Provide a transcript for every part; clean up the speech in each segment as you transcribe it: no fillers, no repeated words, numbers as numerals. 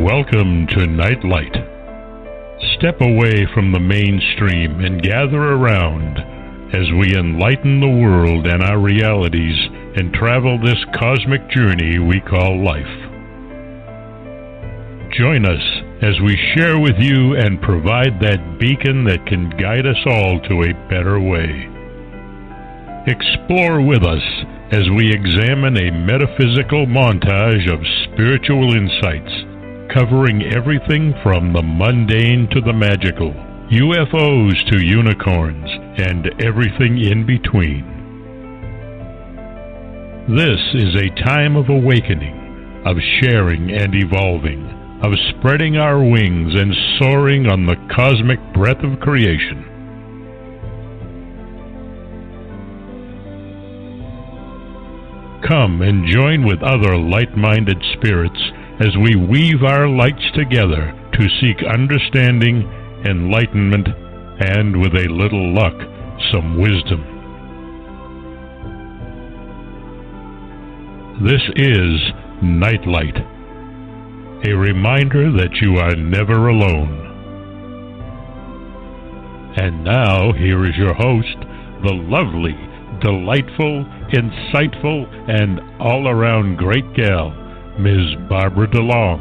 Welcome to Nightlight. Step away from the mainstream and gather around as we enlighten the world and our realities and travel this cosmic journey we call life. Join us as we share with you and provide that beacon that can guide us all to a better way. Explore with us as we examine a metaphysical montage of spiritual insights, covering everything from the mundane to the magical, UFOs to unicorns, and everything in between. This is a time of awakening, of sharing and evolving, of spreading our wings and soaring on the cosmic breath of creation. Come and join with other light-minded spirits as we weave our lights together to seek understanding, enlightenment, and, with a little luck, some wisdom. This is Nightlight, a reminder that you are never alone. And now, here is your host, the lovely, delightful, insightful, and all-around great gal, Ms. Barbara DeLong.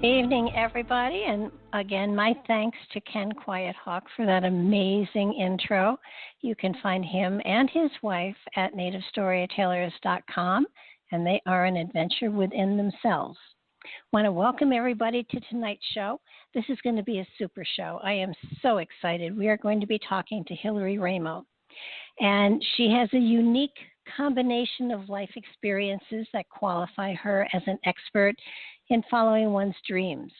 Evening, everybody, and again, my thanks to Ken Quiet Hawk for that amazing intro. You can find him and his wife at nativestorytellers.com, and they are an adventure within themselves. Want to welcome everybody to tonight's show. This is going to be a super show. I am so excited. We are going to be talking to Hillary Raimo, and she has a unique combination of life experiences that qualify her as an expert in following one's dreams.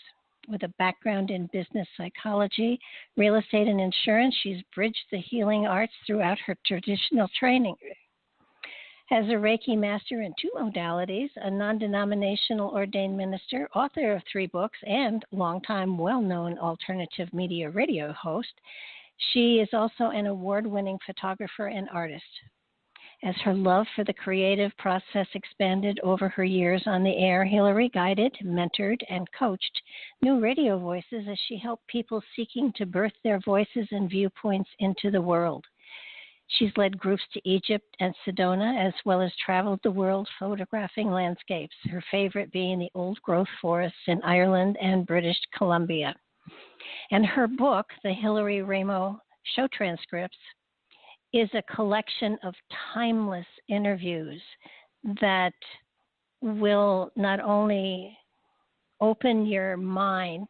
With a background in business psychology, real estate, and insurance, she's bridged the healing arts throughout her traditional training. As a Reiki Master in 2 modalities, a non-denominational ordained minister, author of 3 books, and longtime well-known alternative media radio host, she is also an award-winning photographer and artist. As her love for the creative process expanded over her years on the air, Hillary guided, mentored, and coached new radio voices as she helped people seeking to birth their voices and viewpoints into the world. She's led groups to Egypt and Sedona, as well as traveled the world photographing landscapes, her favorite being the old-growth forests in Ireland and British Columbia. And her book, The Hillary Raimo Show Transcripts, is a collection of timeless interviews that will not only open your mind,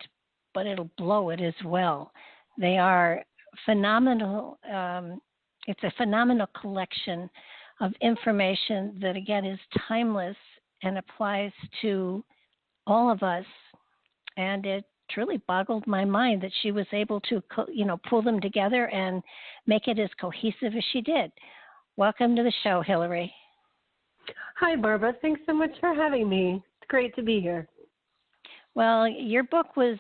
but it'll blow it as well. They are phenomenal. It's a phenomenal collection of information that, again, is timeless and applies to all of us. And it truly boggled my mind that she was able to, pull them together and make it as cohesive as she did. Welcome to the show, Hillary. Hi, Barbara. Thanks so much for having me. It's great to be here. Well, your book was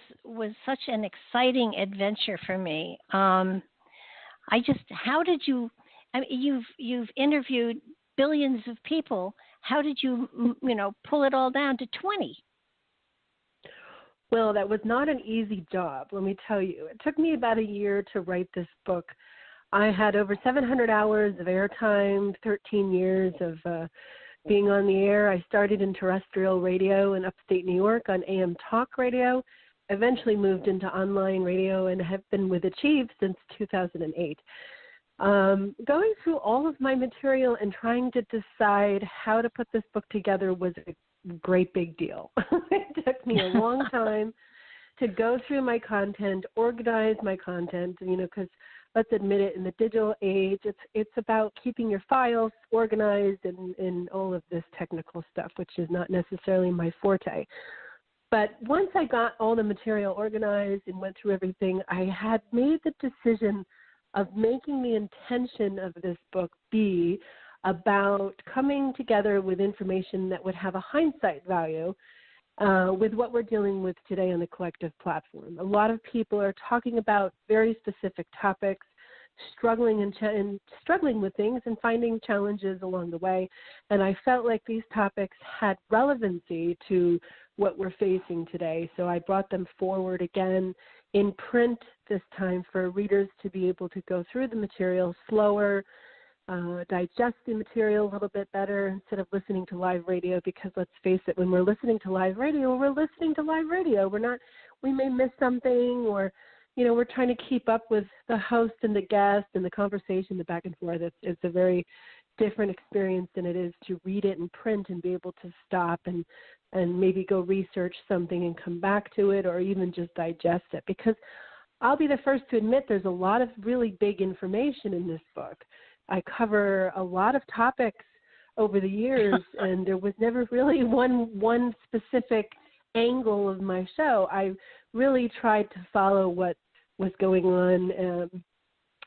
such an exciting adventure for me. How did you? I mean, you've interviewed billions of people. How did you, pull it all down to 20? Well, that was not an easy job, let me tell you. It took me about a year to write this book. I had over 700 hours of airtime, 13 years of being on the air. I started in terrestrial radio in upstate New York on AM talk radio, eventually moved into online radio, and have been with Achieve since 2008. Going through all of my material and trying to decide how to put this book together was a great big deal. It took me a long time to go through my content, organize my content, because let's admit it, in the digital age, it's about keeping your files organized and all of this technical stuff, which is not necessarily my forte. But once I got all the material organized and went through everything, I had made the decision of making the intention of this book be about coming together with information that would have a hindsight value with what we're dealing with today on the collective platform. A lot of people are talking about very specific topics, and struggling with things and finding challenges along the way. And I felt like these topics had relevancy to what we're facing today. So I brought them forward again in print this time for readers to be able to go through the material slower, digest the material a little bit better instead of listening to live radio, because let's face it, when we're listening to live radio, we're listening to live radio. We may miss something, or, we're trying to keep up with the host and the guest and the conversation, the back and forth. It's a very different experience than it is to read it in print and be able to stop and maybe go research something and come back to it, or even just digest it. Because I'll be the first to admit there's a lot of really big information in this book. I cover a lot of topics over the years, and there was never really one specific angle of my show. I really tried to follow what was going on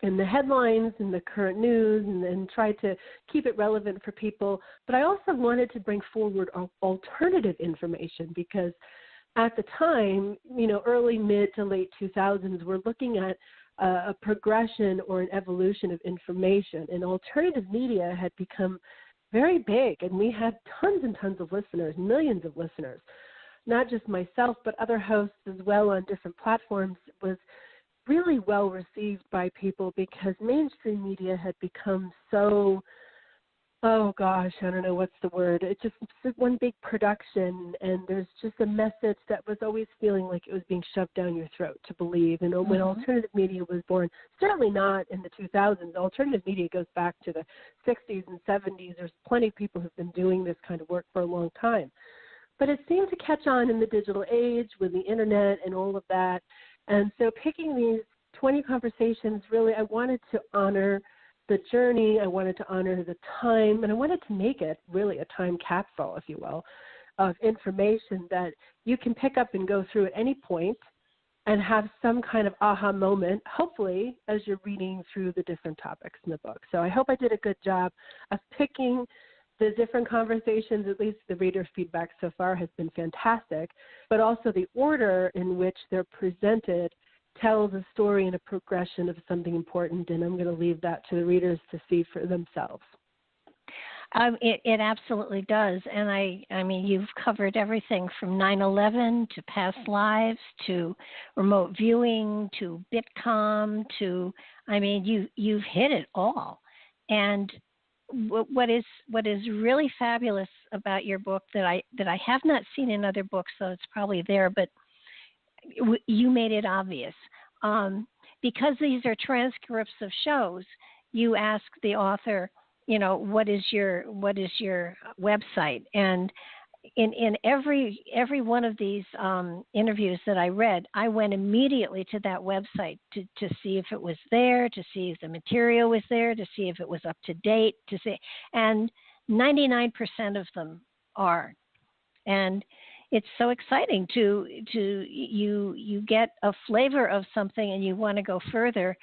in the headlines and the current news, and tried to keep it relevant for people. But I also wanted to bring forward alternative information, because at the time, early, mid to late 2000s, we're looking at a progression or an evolution of information, and alternative media had become very big, and we had tons and tons of listeners, millions of listeners. Not just myself, but other hosts as well on different platforms. It was really well received by people because mainstream media had become so, I don't know what's the word. It's just one big production, and there's just a message that was always feeling like it was being shoved down your throat to believe. And when alternative media was born, certainly not in the 2000s. Alternative media goes back to the 60s and 70s. There's plenty of people who've been doing this kind of work for a long time. But it seemed to catch on in the digital age with the internet and all of that. And so picking these 20 conversations, really, I wanted to honor the journey, I wanted to honor the time, and I wanted to make it really a time capsule, if you will, of information that you can pick up and go through at any point and have some kind of aha moment, hopefully, as you're reading through the different topics in the book. So I hope I did a good job of picking the different conversations. At least the reader feedback so far has been fantastic, but also the order in which they're presented tells a story and a progression of something important, and I'm going to leave that to the readers to see for themselves. It absolutely does, and I mean, you've covered everything from 9/11 to past lives to remote viewing to Bitcom to, you've hit it all. And what is really fabulous about your book that I have not seen in other books, so it's probably there, but you made it obvious. Because these are transcripts of shows, you ask the author, what is your website? And in every one of these interviews that I read, I went immediately to that website to see if it was there, to see if the material was there, to see if it was up to date, and 99% of them are. And it's so exciting to you get a flavor of something and you want to go further.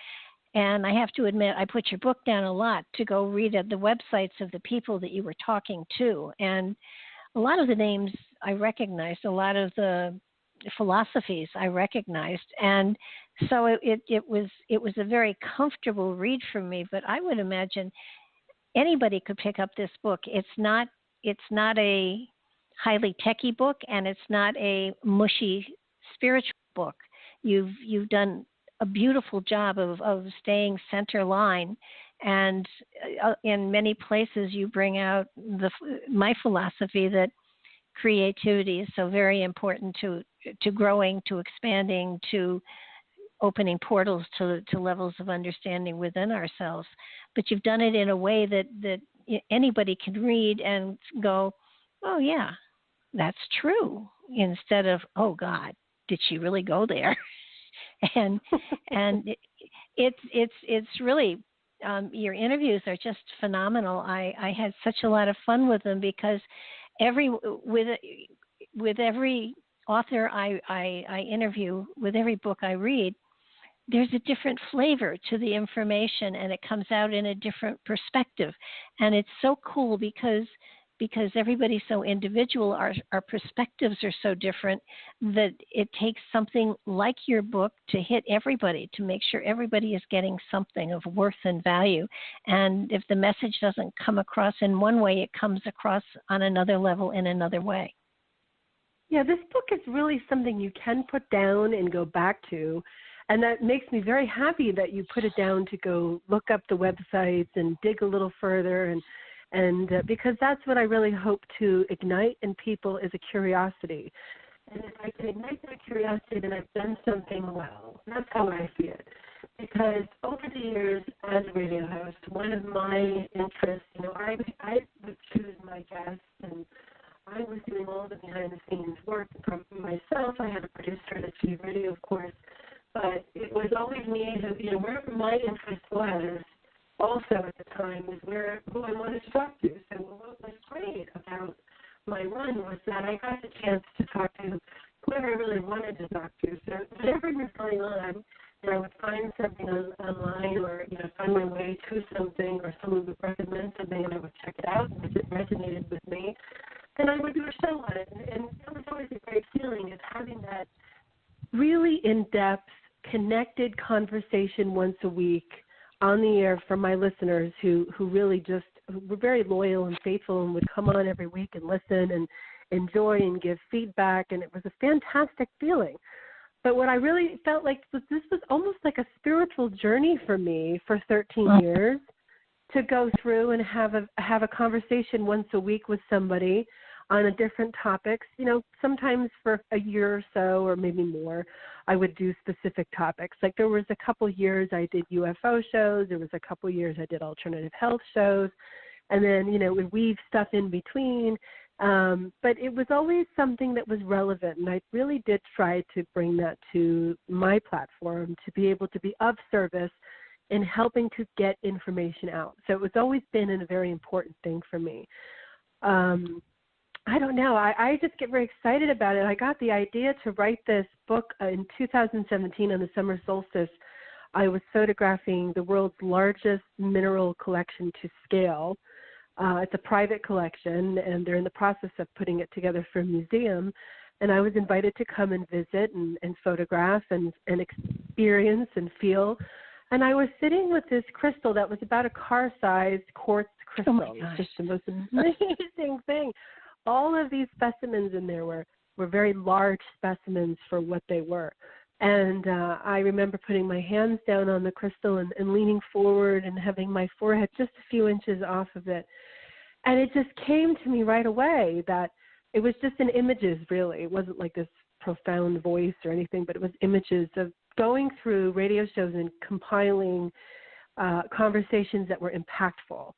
And I have to admit, I put your book down a lot to go read at the websites of the people that you were talking to. And a lot of the names I recognized, a lot of the philosophies I recognized. And so it was a very comfortable read for me, but I would imagine anybody could pick up this book. It's not a highly techie book, and it's not a mushy spiritual book. You've done a beautiful job of staying center line, and in many places you bring out my philosophy that creativity is so very important to growing, to expanding, to opening portals to levels of understanding within ourselves. But you've done it in a way that anybody can read and go, oh yeah, that's true, instead of, oh God, did she really go there? and it's really your interviews are just phenomenal. I had such a lot of fun with them because with every author I interview, with every book I read, there's a different flavor to the information, and it comes out in a different perspective. And it's so cool because because everybody's so individual, our perspectives are so different that it takes something like your book to hit everybody, to make sure everybody is getting something of worth and value. And if the message doesn't come across in one way, it comes across on another level in another way. Yeah, this book is really something you can put down and go back to. And that makes me very happy that you put it down to go look up the websites and dig a little further. And because that's what I really hope to ignite in people is a curiosity. And if I can ignite that curiosity, then I've done something well. That's how I see it. Because over the years as a radio host, one of my interests, I would choose my guests, and I was doing all the behind-the-scenes work from myself. I had a producer at Achieve Radio, of course. But it was always me who, wherever my interest was, also at the time, was who I wanted to talk to. So what was great about my run was that I got the chance to talk to whoever I really wanted to talk to. So whatever was going on, I would find something online or, find my way to something, or someone would recommend something and I would check it out, and if it resonated with me, then I would do a show on it. And that was always a great feeling, is having that really in-depth, connected conversation once a week on the air from my listeners who really just were very loyal and faithful and would come on every week and listen and enjoy and give feedback, and it was a fantastic feeling. But what I really felt like was this was almost like a spiritual journey for me for 13 years, to go through and have a conversation once a week with somebody on a different topics. Sometimes for a year or so, or maybe more, I would do specific topics. Like there was a couple years I did UFO shows. There was a couple years I did alternative health shows. And then, we weave stuff in between. But it was always something that was relevant. And I really did try to bring that to my platform, to be able to be of service in helping to get information out. So it's always been a very important thing for me. I don't know. I just get very excited about it. I got the idea to write this book in 2017 on the summer solstice. I was photographing the world's largest mineral collection to scale. It's a private collection, and they're in the process of putting it together for a museum. And I was invited to come and visit and photograph and experience and feel. And I was sitting with this crystal that was about a car-sized quartz crystal. Oh, it was just the most amazing thing. All of these specimens in there were very large specimens for what they were. And I remember putting my hands down on the crystal and leaning forward and having my forehead just a few inches off of it. And it just came to me right away that it was just in images, really. It wasn't like this profound voice or anything, but it was images of going through radio shows and compiling conversations that were impactful.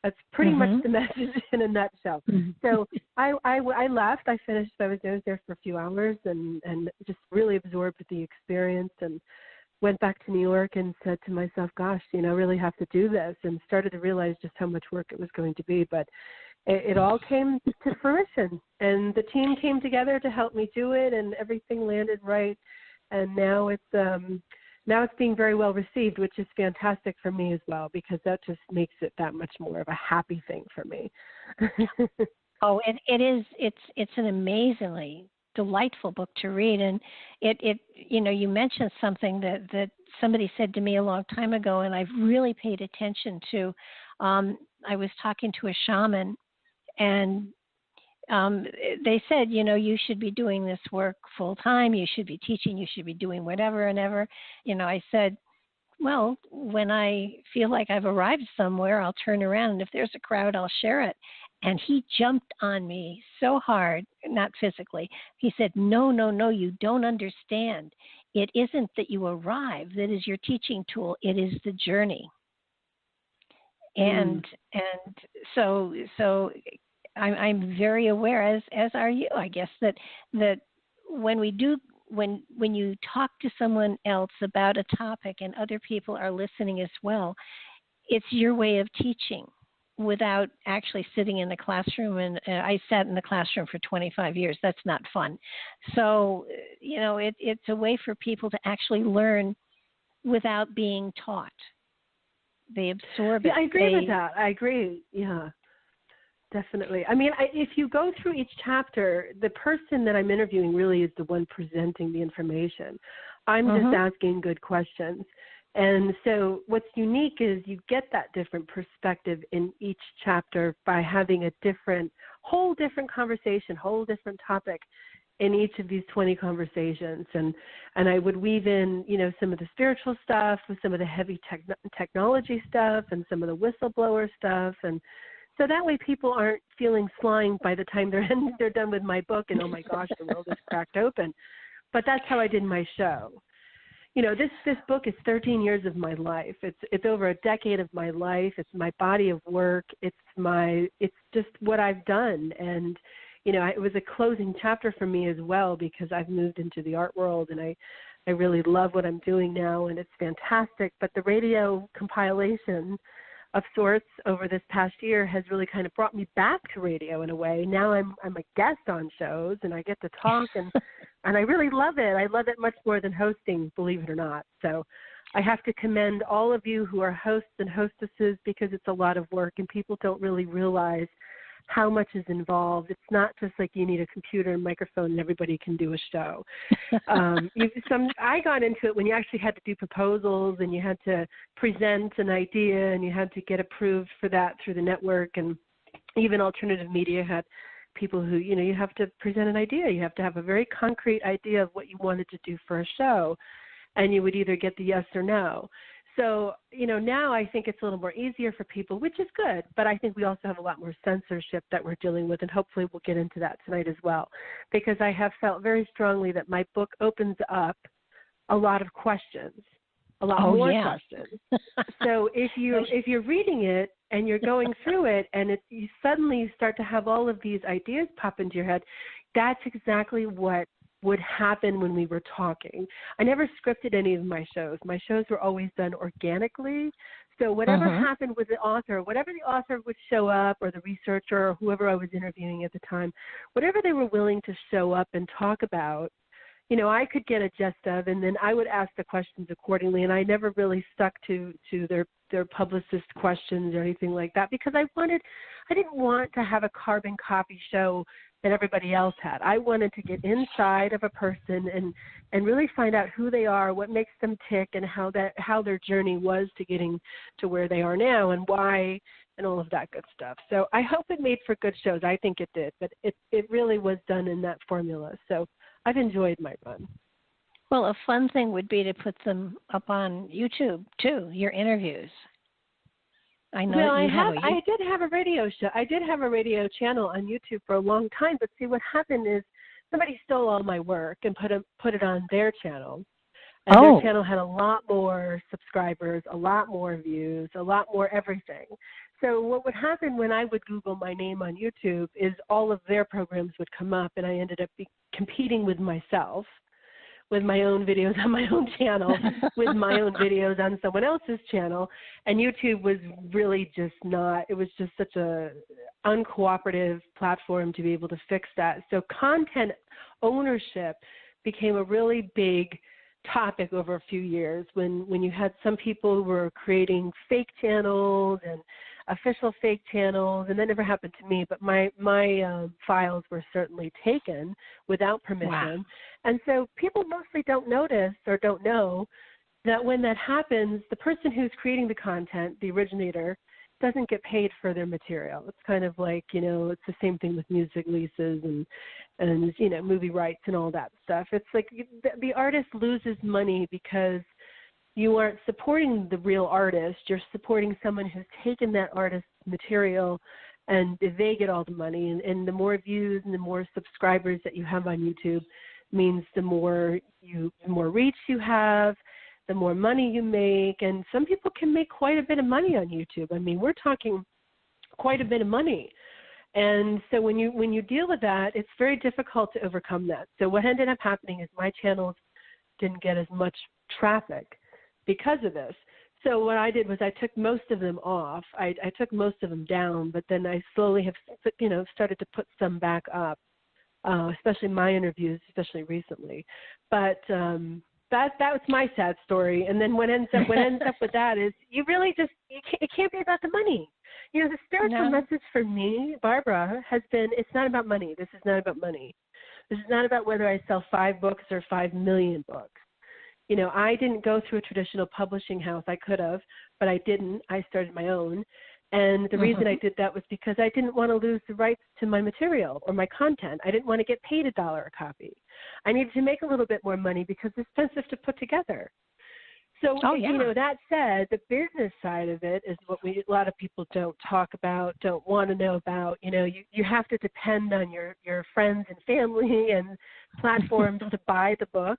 That's pretty much the message in a nutshell. So I left. I finished. I was there for a few hours and just really absorbed the experience, and went back to New York and said to myself, gosh, I really have to do this, and started to realize just how much work it was going to be. But it all came to fruition, and the team came together to help me do it, and everything landed right. And now it's being very well received, which is fantastic for me as well, because that just makes it that much more of a happy thing for me. Oh, it is. It's an amazingly delightful book to read, and it you mentioned something that somebody said to me a long time ago, and I've really paid attention to. I was talking to a shaman, and they said, you should be doing this work full time. You should be teaching. You should be doing whatever and ever. I said, well, when I feel like I've arrived somewhere, I'll turn around, and if there's a crowd, I'll share it. And he jumped on me so hard, not physically. He said, no, you don't understand. It isn't that you arrive that is your teaching tool. It is the journey. And so I'm very aware, as are you, I guess, that when you talk to someone else about a topic and other people are listening as well, it's your way of teaching without actually sitting in the classroom. And I sat in the classroom for 25 years. That's not fun. So, it's a way for people to actually learn without being taught. They absorb it. I agree with that. I agree. Yeah. definitely. I mean, if you go through each chapter, the person that I'm interviewing really is the one presenting the information. I'm just asking good questions. And so what's unique is you get that different perspective in each chapter by having a whole different conversation, whole different topic in each of these 20 conversations. And I would weave in, some of the spiritual stuff with some of the heavy technology stuff and some of the whistleblower stuff. And so that way people aren't feeling slimed by the time they're done with my book and, oh my gosh, the world is cracked open. But that's how I did my show. This book is 13 years of my life. It's over a decade of my life. It's my body of work. It's just what I've done. And, it was a closing chapter for me as well because I've moved into the art world and I really love what I'm doing now and it's fantastic. But the radio compilation of sorts over this past year has really kind of brought me back to radio in a way. Now I'm a guest on shows and I get to talk and I really love it. I love it much more than hosting, believe it or not. So I have to commend all of you who are hosts and hostesses because it's a lot of work and people don't really realize how much is involved. It's not just like you need a computer and microphone and everybody can do a show. I got into it when you actually had to do proposals and you had to present an idea and you had to get approved for that through the network, and even alternative media had people who, you have to present an idea. You have to have a very concrete idea of what you wanted to do for a show, and you would either get the yes or no. So, now I think it's a little more easier for people, which is good, but I think we also have a lot more censorship that we're dealing with, and hopefully we'll get into that tonight as well, because I have felt very strongly that my book opens up a lot of questions, a lot more questions. So if you're reading it and you're going through it and you suddenly start to have all of these ideas pop into your head, that's exactly what would happen when we were talking. I never scripted any of my shows. My shows were always done organically. So whatever happened with the author, whatever the author would show up or the researcher or whoever I was interviewing at the time, whatever they were willing to show up and talk about, I could get a gist of, and then I would ask the questions accordingly. And I never really stuck to their publicist questions or anything like that because I didn't want to have a carbon copy show that everybody else had. I wanted to get inside of a person and really find out who they are, what makes them tick, and how their journey was to getting to where they are now and why and all of that good stuff. So I hope it made for good shows. I think it did, but it really was done in that formula. So I've enjoyed my run. Well, a fun thing would be to put them up on YouTube too, your interviews. I know. Well, I did have a radio show. I did have a radio channel on YouTube for a long time. But see, what happened is somebody stole all my work and put it on their channel. And their channel had a lot more subscribers, a lot more views, a lot more everything. So what would happen when I would Google my name on YouTube is all of their programs would come up, and I ended up competing with myself, with my own videos on my own channel, with my own videos on someone else's channel. And YouTube was really just it was just such a uncooperative platform to be able to fix that. So content ownership became a really big topic over a few years when you had some people who were creating fake channels and official fake channels, and that never happened to me, but my files were certainly taken without permission. Wow. And so people mostly don't notice or don't know that when that happens, the person who's creating the content, the originator, doesn't get paid for their material. It's kind of like, it's the same thing with music leases and movie rights and all that stuff. It's like the artist loses money because you aren't supporting the real artist. You're supporting someone who's taken that artist's material, and they get all the money. And the more views and the more subscribers that you have on YouTube means the more reach you have, the more money you make. And some people can make quite a bit of money on YouTube. I mean, we're talking quite a bit of money. And so when you deal with that, it's very difficult to overcome that. So what ended up happening is my channels didn't get as much traffic because of this. So what I did was I took most of them off. I took most of them down, but then I slowly have, started to put some back up, especially my interviews, especially recently. But that was my sad story. And then what ends up with that is you really it can't be about the money. You know, the spiritual No. message for me, Barbara, has been, it's not about money. This is not about money. This is not about whether I sell 5 books or 5 million books. You know, I didn't go through a traditional publishing house. I could have, but I didn't. I started my own. And the reason I did that was because I didn't want to lose the rights to my material or my content. I didn't want to get paid $1 a copy. I needed to make a little bit more money because it's expensive to put together. So, you know, that said, the business side of it is what a lot of people don't talk about, don't want to know about. You know, you have to depend on your friends and family and platforms to buy the book,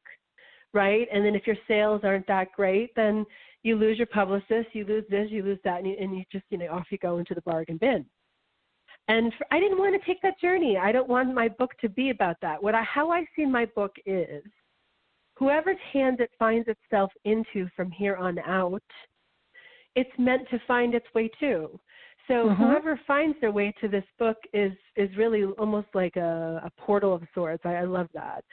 right? And then if your sales aren't that great, then you lose your publicist, you lose this, you lose that, and you just, you know, off you go into the bargain bin. And I didn't want to take that journey. I don't want my book to be about that. How I see my book is, whoever's hands it finds itself into from here on out, it's meant to find its way too. So whoever finds their way to this book is really almost like a portal of sorts. I love that.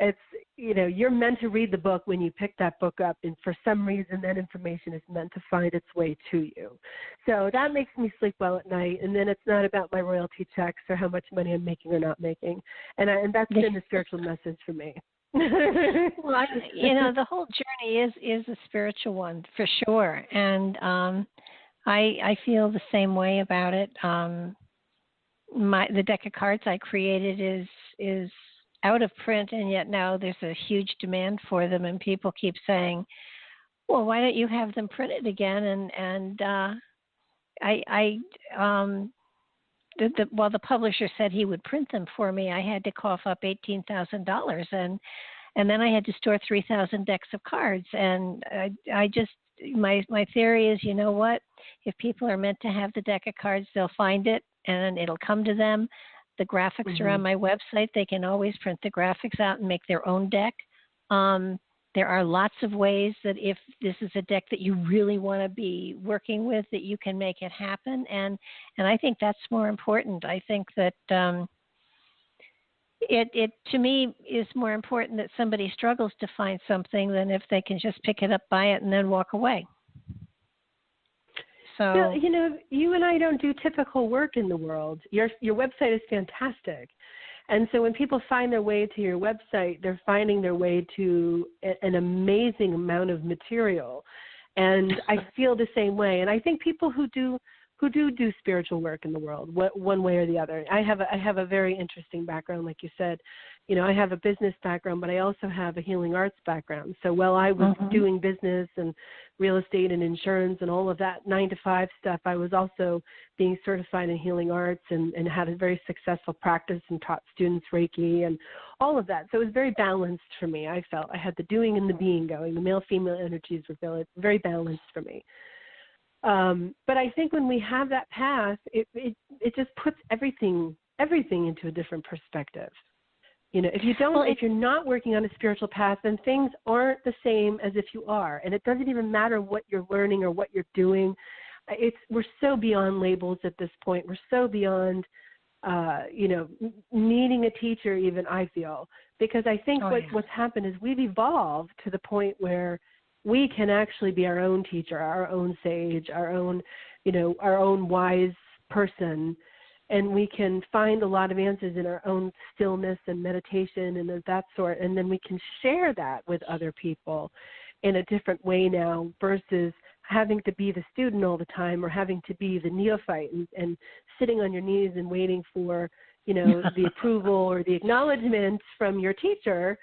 It's, you know, you're meant to read the book when you pick that book up, and for some reason that information is meant to find its way to you. So that makes me sleep well at night, and then it's not about my royalty checks or how much money I'm making or not making. And that's been the spiritual message for me. Well, you know, the whole journey is a spiritual one for sure, and I feel the same way about it. The deck of cards I created is out of print, and yet now there's a huge demand for them, and people keep saying, "Well, why don't you have them printed again?" And the publisher said he would print them for me, I had to cough up $18,000, and then I had to store 3,000 decks of cards. And I just, my theory is, you know what? If people are meant to have the deck of cards, they'll find it, and it'll come to them. The graphics are on my website. They can always print the graphics out and make their own deck. There are lots of ways that if this is a deck that you really want to be working with, that you can make it happen. And I think that's more important. I think that it to me is more important that somebody struggles to find something than if they can just pick it up, buy it, and then walk away. So, well, you know, you and I don't do typical work in the world. Your website is fantastic. And so when people find their way to your website, they're finding their way to an amazing amount of material. And I feel the same way. And I think people who do spiritual work in the world, one way or the other. I have a very interesting background, like you said. You know, I have a business background, but I also have a healing arts background. So while I was doing business and real estate and insurance and all of that 9-to-5 stuff, I was also being certified in healing arts and had a very successful practice and taught students Reiki and all of that. So it was very balanced for me. I felt I had the doing and the being going. The male-female energies were very balanced for me. But I think when we have that path, it just puts everything into a different perspective. You know, if you're not working on a spiritual path, then things aren't the same as if you are. And it doesn't even matter what you're learning or what you're doing. We're so beyond labels at this point. We're so beyond, needing a teacher even, I feel. Because I think what's happened is we've evolved to the point where we can actually be our own teacher, our own sage, our own wise person, and we can find a lot of answers in our own stillness and meditation and of that sort, and then we can share that with other people in a different way now versus having to be the student all the time or having to be the neophyte and sitting on your knees and waiting for, the approval or the acknowledgement from your teacher.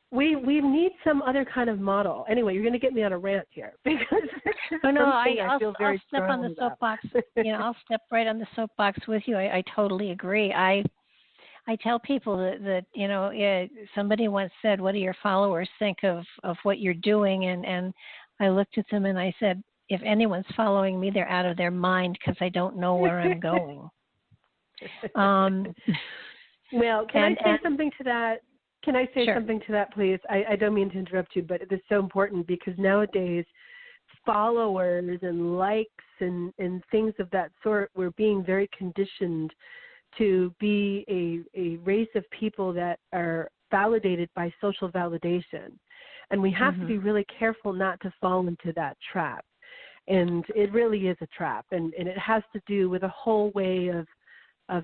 We need some other kind of model. Anyway, you're going to get me on a rant here because I'll step on the about. soapbox. I'll step right on the soapbox with you. I totally agree. I tell people that somebody once said, "What do your followers think of what you're doing?" And I looked at them and I said, "If anyone's following me, they're out of their mind because I don't know where I'm going." Well, can I say something to that? Can I say something to that, please? I don't mean to interrupt you, but it's so important because nowadays followers and likes and things of that sort, we're being very conditioned to be a race of people that are validated by social validation. And we have to be really careful not to fall into that trap. And it really is a trap. And it has to do with a whole way of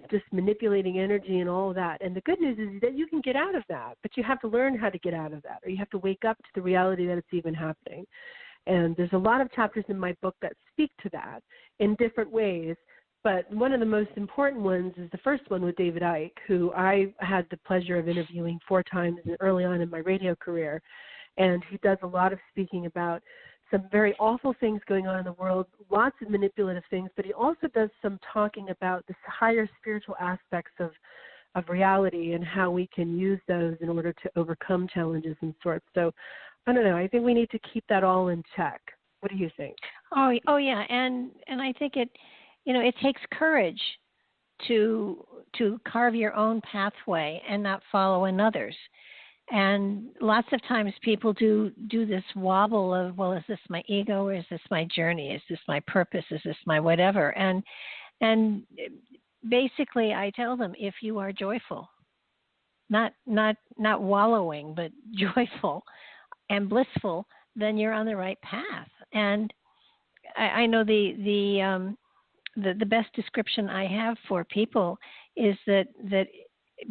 just manipulating energy and all of that. And the good news is that you can get out of that, but you have to learn how to get out of that, or you have to wake up to the reality that it's even happening. And there's a lot of chapters in my book that speak to that in different ways. But one of the most important ones is the first one with David Icke, who I had the pleasure of interviewing 4 times early on in my radio career. And he does a lot of speaking about some very awful things going on in the world, lots of manipulative things, but he also does some talking about the higher spiritual aspects of reality and how we can use those in order to overcome challenges and sorts. So I don't know. I think we need to keep that all in check. What do you think? Oh yeah. And I think it takes courage to carve your own pathway and not follow another's. And lots of times people do this wobble of, well, is this my ego, or is this my journey? Is this my purpose? Is this my whatever? And basically I tell them, if you are joyful, not wallowing, but joyful and blissful, then you're on the right path. And I know the best description I have for people is that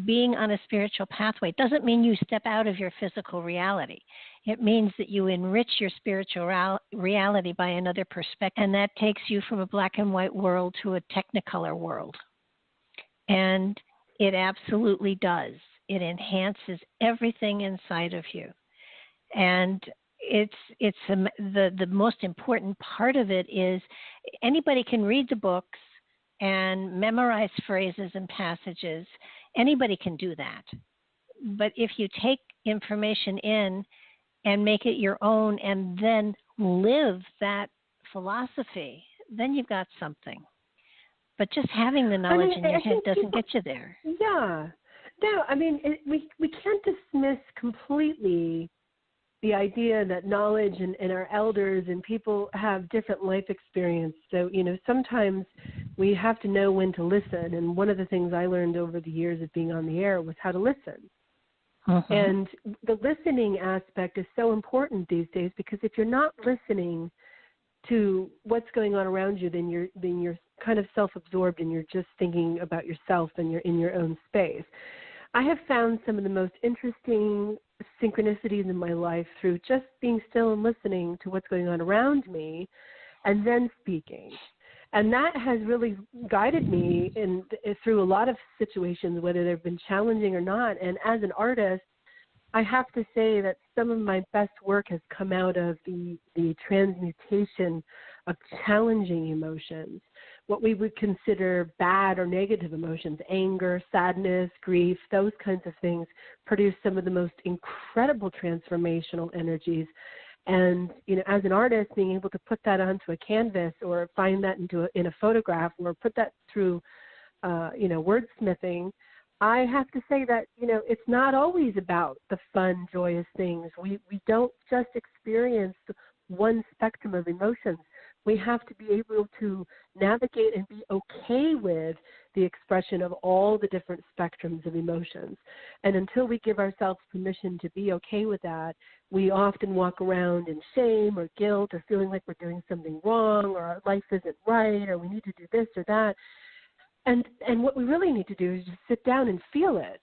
being on a spiritual pathway doesn't mean you step out of your physical reality. It means that you enrich your spiritual reality by another perspective, and that takes you from a black and white world to a technicolor world. And it absolutely does. It enhances everything inside of you. And the most important part of it is anybody can read the books and memorize phrases and passages. Anybody can do that. But if you take information in and make it your own and then live that philosophy, then you've got something. But just having the knowledge in your head doesn't get you there. Yeah. No, I mean, we can't dismiss completely the idea that knowledge and our elders and people have different life experience. So, sometimes we have to know when to listen. And one of the things I learned over the years of being on the air was how to listen. Mm-hmm. And the listening aspect is so important these days, because if you're not listening to what's going on around you, then you're kind of self-absorbed and you're just thinking about yourself and you're in your own space. I have found some of the most interesting synchronicities in my life through just being still and listening to what's going on around me and then speaking. And that has really guided me through a lot of situations, whether they've been challenging or not. And as an artist, I have to say that some of my best work has come out of the transmutation of challenging emotions, what we would consider bad or negative emotions, anger, sadness, grief, those kinds of things produce some of the most incredible transformational energies. And, as an artist, being able to put that onto a canvas or find that in a photograph or put that through, wordsmithing, I have to say that, it's not always about the fun, joyous things. We don't just experience one spectrum of emotions. We have to be able to navigate and be okay with the expression of all the different spectrums of emotions. And until we give ourselves permission to be okay with that, we often walk around in shame or guilt or feeling like we're doing something wrong or our life isn't right or we need to do this or that. And what we really need to do is just sit down and feel it.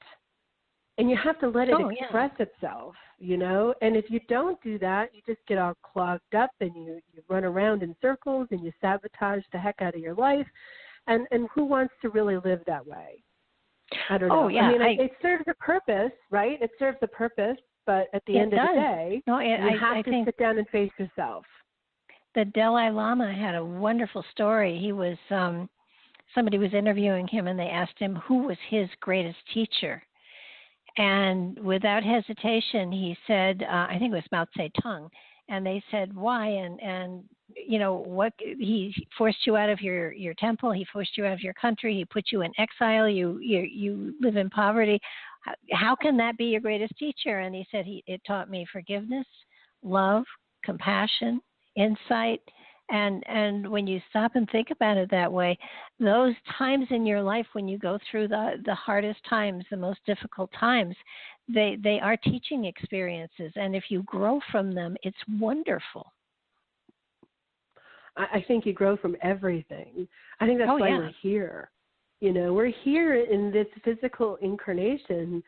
And you have to let it express itself, And if you don't do that, you just get all clogged up and you run around in circles and you sabotage the heck out of your life. And who wants to really live that way? I don't know. It serves a purpose, right? It serves a purpose, but at the end of the day, you have to sit down and face yourself. The Dalai Lama had a wonderful story. He was somebody was interviewing him, and they asked him who was his greatest teacher. And without hesitation, he said, I think it was Mao Zedong, and they said, why? And what? He forced you out of your temple. He forced you out of your country. He put you in exile. You live in poverty. How can that be your greatest teacher? And he said, it taught me forgiveness, love, compassion, insight. And when you stop and think about it that way, those times in your life when you go through the hardest times, the most difficult times, they are teaching experiences. And if you grow from them, it's wonderful. I think you grow from everything. I think that's why we're here. You know, we're here in this physical incarnation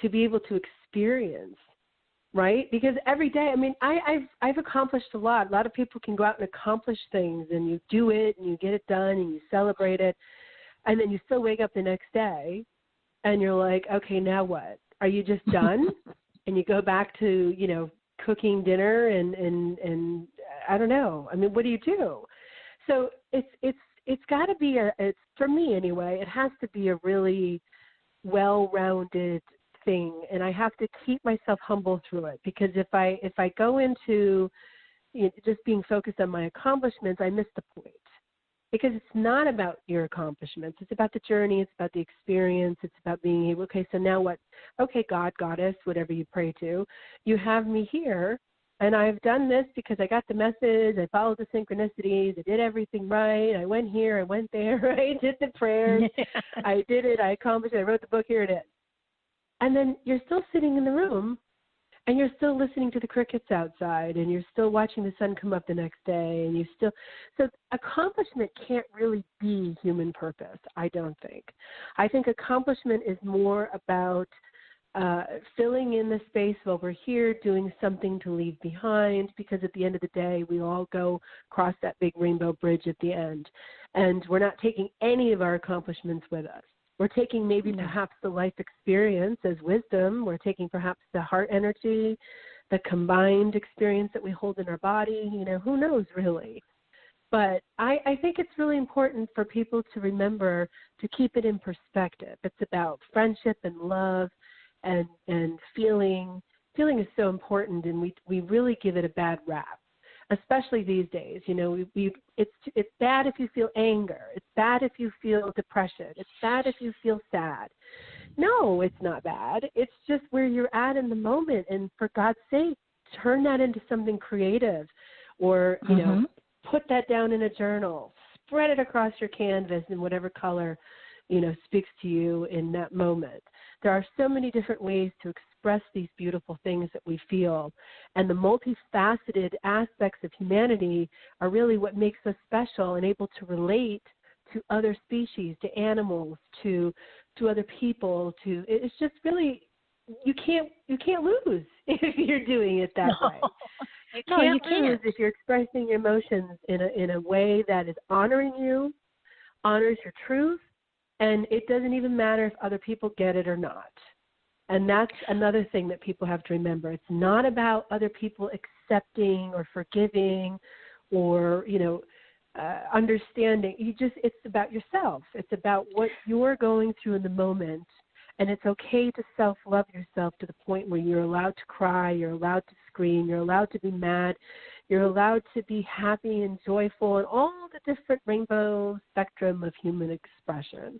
to be able to experience, right? Because every day, I mean, I've accomplished a lot. A lot of people can go out and accomplish things, and you do it, and you get it done, and you celebrate it, and then you still wake up the next day, and you're like, okay, now what? Are you just done? And you go back to, you know, cooking dinner and I don't know. I mean, what do you do? So it's got to be it's for me anyway, it has to be a really well-rounded thing, and I have to keep myself humble through it, because if I go into, you know, just being focused on my accomplishments, I miss the point. Because it's not about your accomplishments. It's about the journey. It's about the experience. It's about being able, okay, so now what? Okay, God, Goddess, whatever you pray to, you have me here, and I've done this because I got the message. I followed the synchronicities. I did everything right. I went here. I went there. I did the prayers. I did it. I accomplished it. I wrote the book. Here it is. And then you're still sitting in the room, and you're still listening to the crickets outside, and you're still watching the sun come up the next day, and so accomplishment can't really be human purpose, I don't think. I think accomplishment is more about filling in the space while we're here, doing something to leave behind, because at the end of the day, we all go across that big rainbow bridge at the end, and we're not taking any of our accomplishments with us. We're taking maybe perhaps the life experience as wisdom. We're taking perhaps the heart energy, the combined experience that we hold in our body. You know, who knows really? But I think it's really important for people to remember to keep it in perspective. It's about friendship and love and feeling. Feeling is so important, and we really give it a bad rap, especially these days. You know, it's bad if you feel anger. It's bad if you feel depression. It's bad if you feel sad. No, it's not bad. It's just where you're at in the moment. And for God's sake, turn that into something creative, or, you know, put that down in a journal, spread it across your canvas in whatever color, you know, speaks to you in that moment. There are so many different ways to express these beautiful things that we feel, and the multifaceted aspects of humanity are really what makes us special and able to relate to other species, to animals, to other people. It's just really, you can't lose if you're doing it that way. You can't lose if you're expressing your emotions in a way that is honoring you, honors your truth, and it doesn't even matter if other people get it or not. And that's another thing that people have to remember. It's not about other people accepting or forgiving or, you know, understanding. It's about yourself. It's about what you're going through in the moment. And it's okay to self-love yourself to the point where you're allowed to cry, you're allowed to scream, you're allowed to be mad, you're allowed to be happy and joyful, and all the different rainbow spectrum of human expression.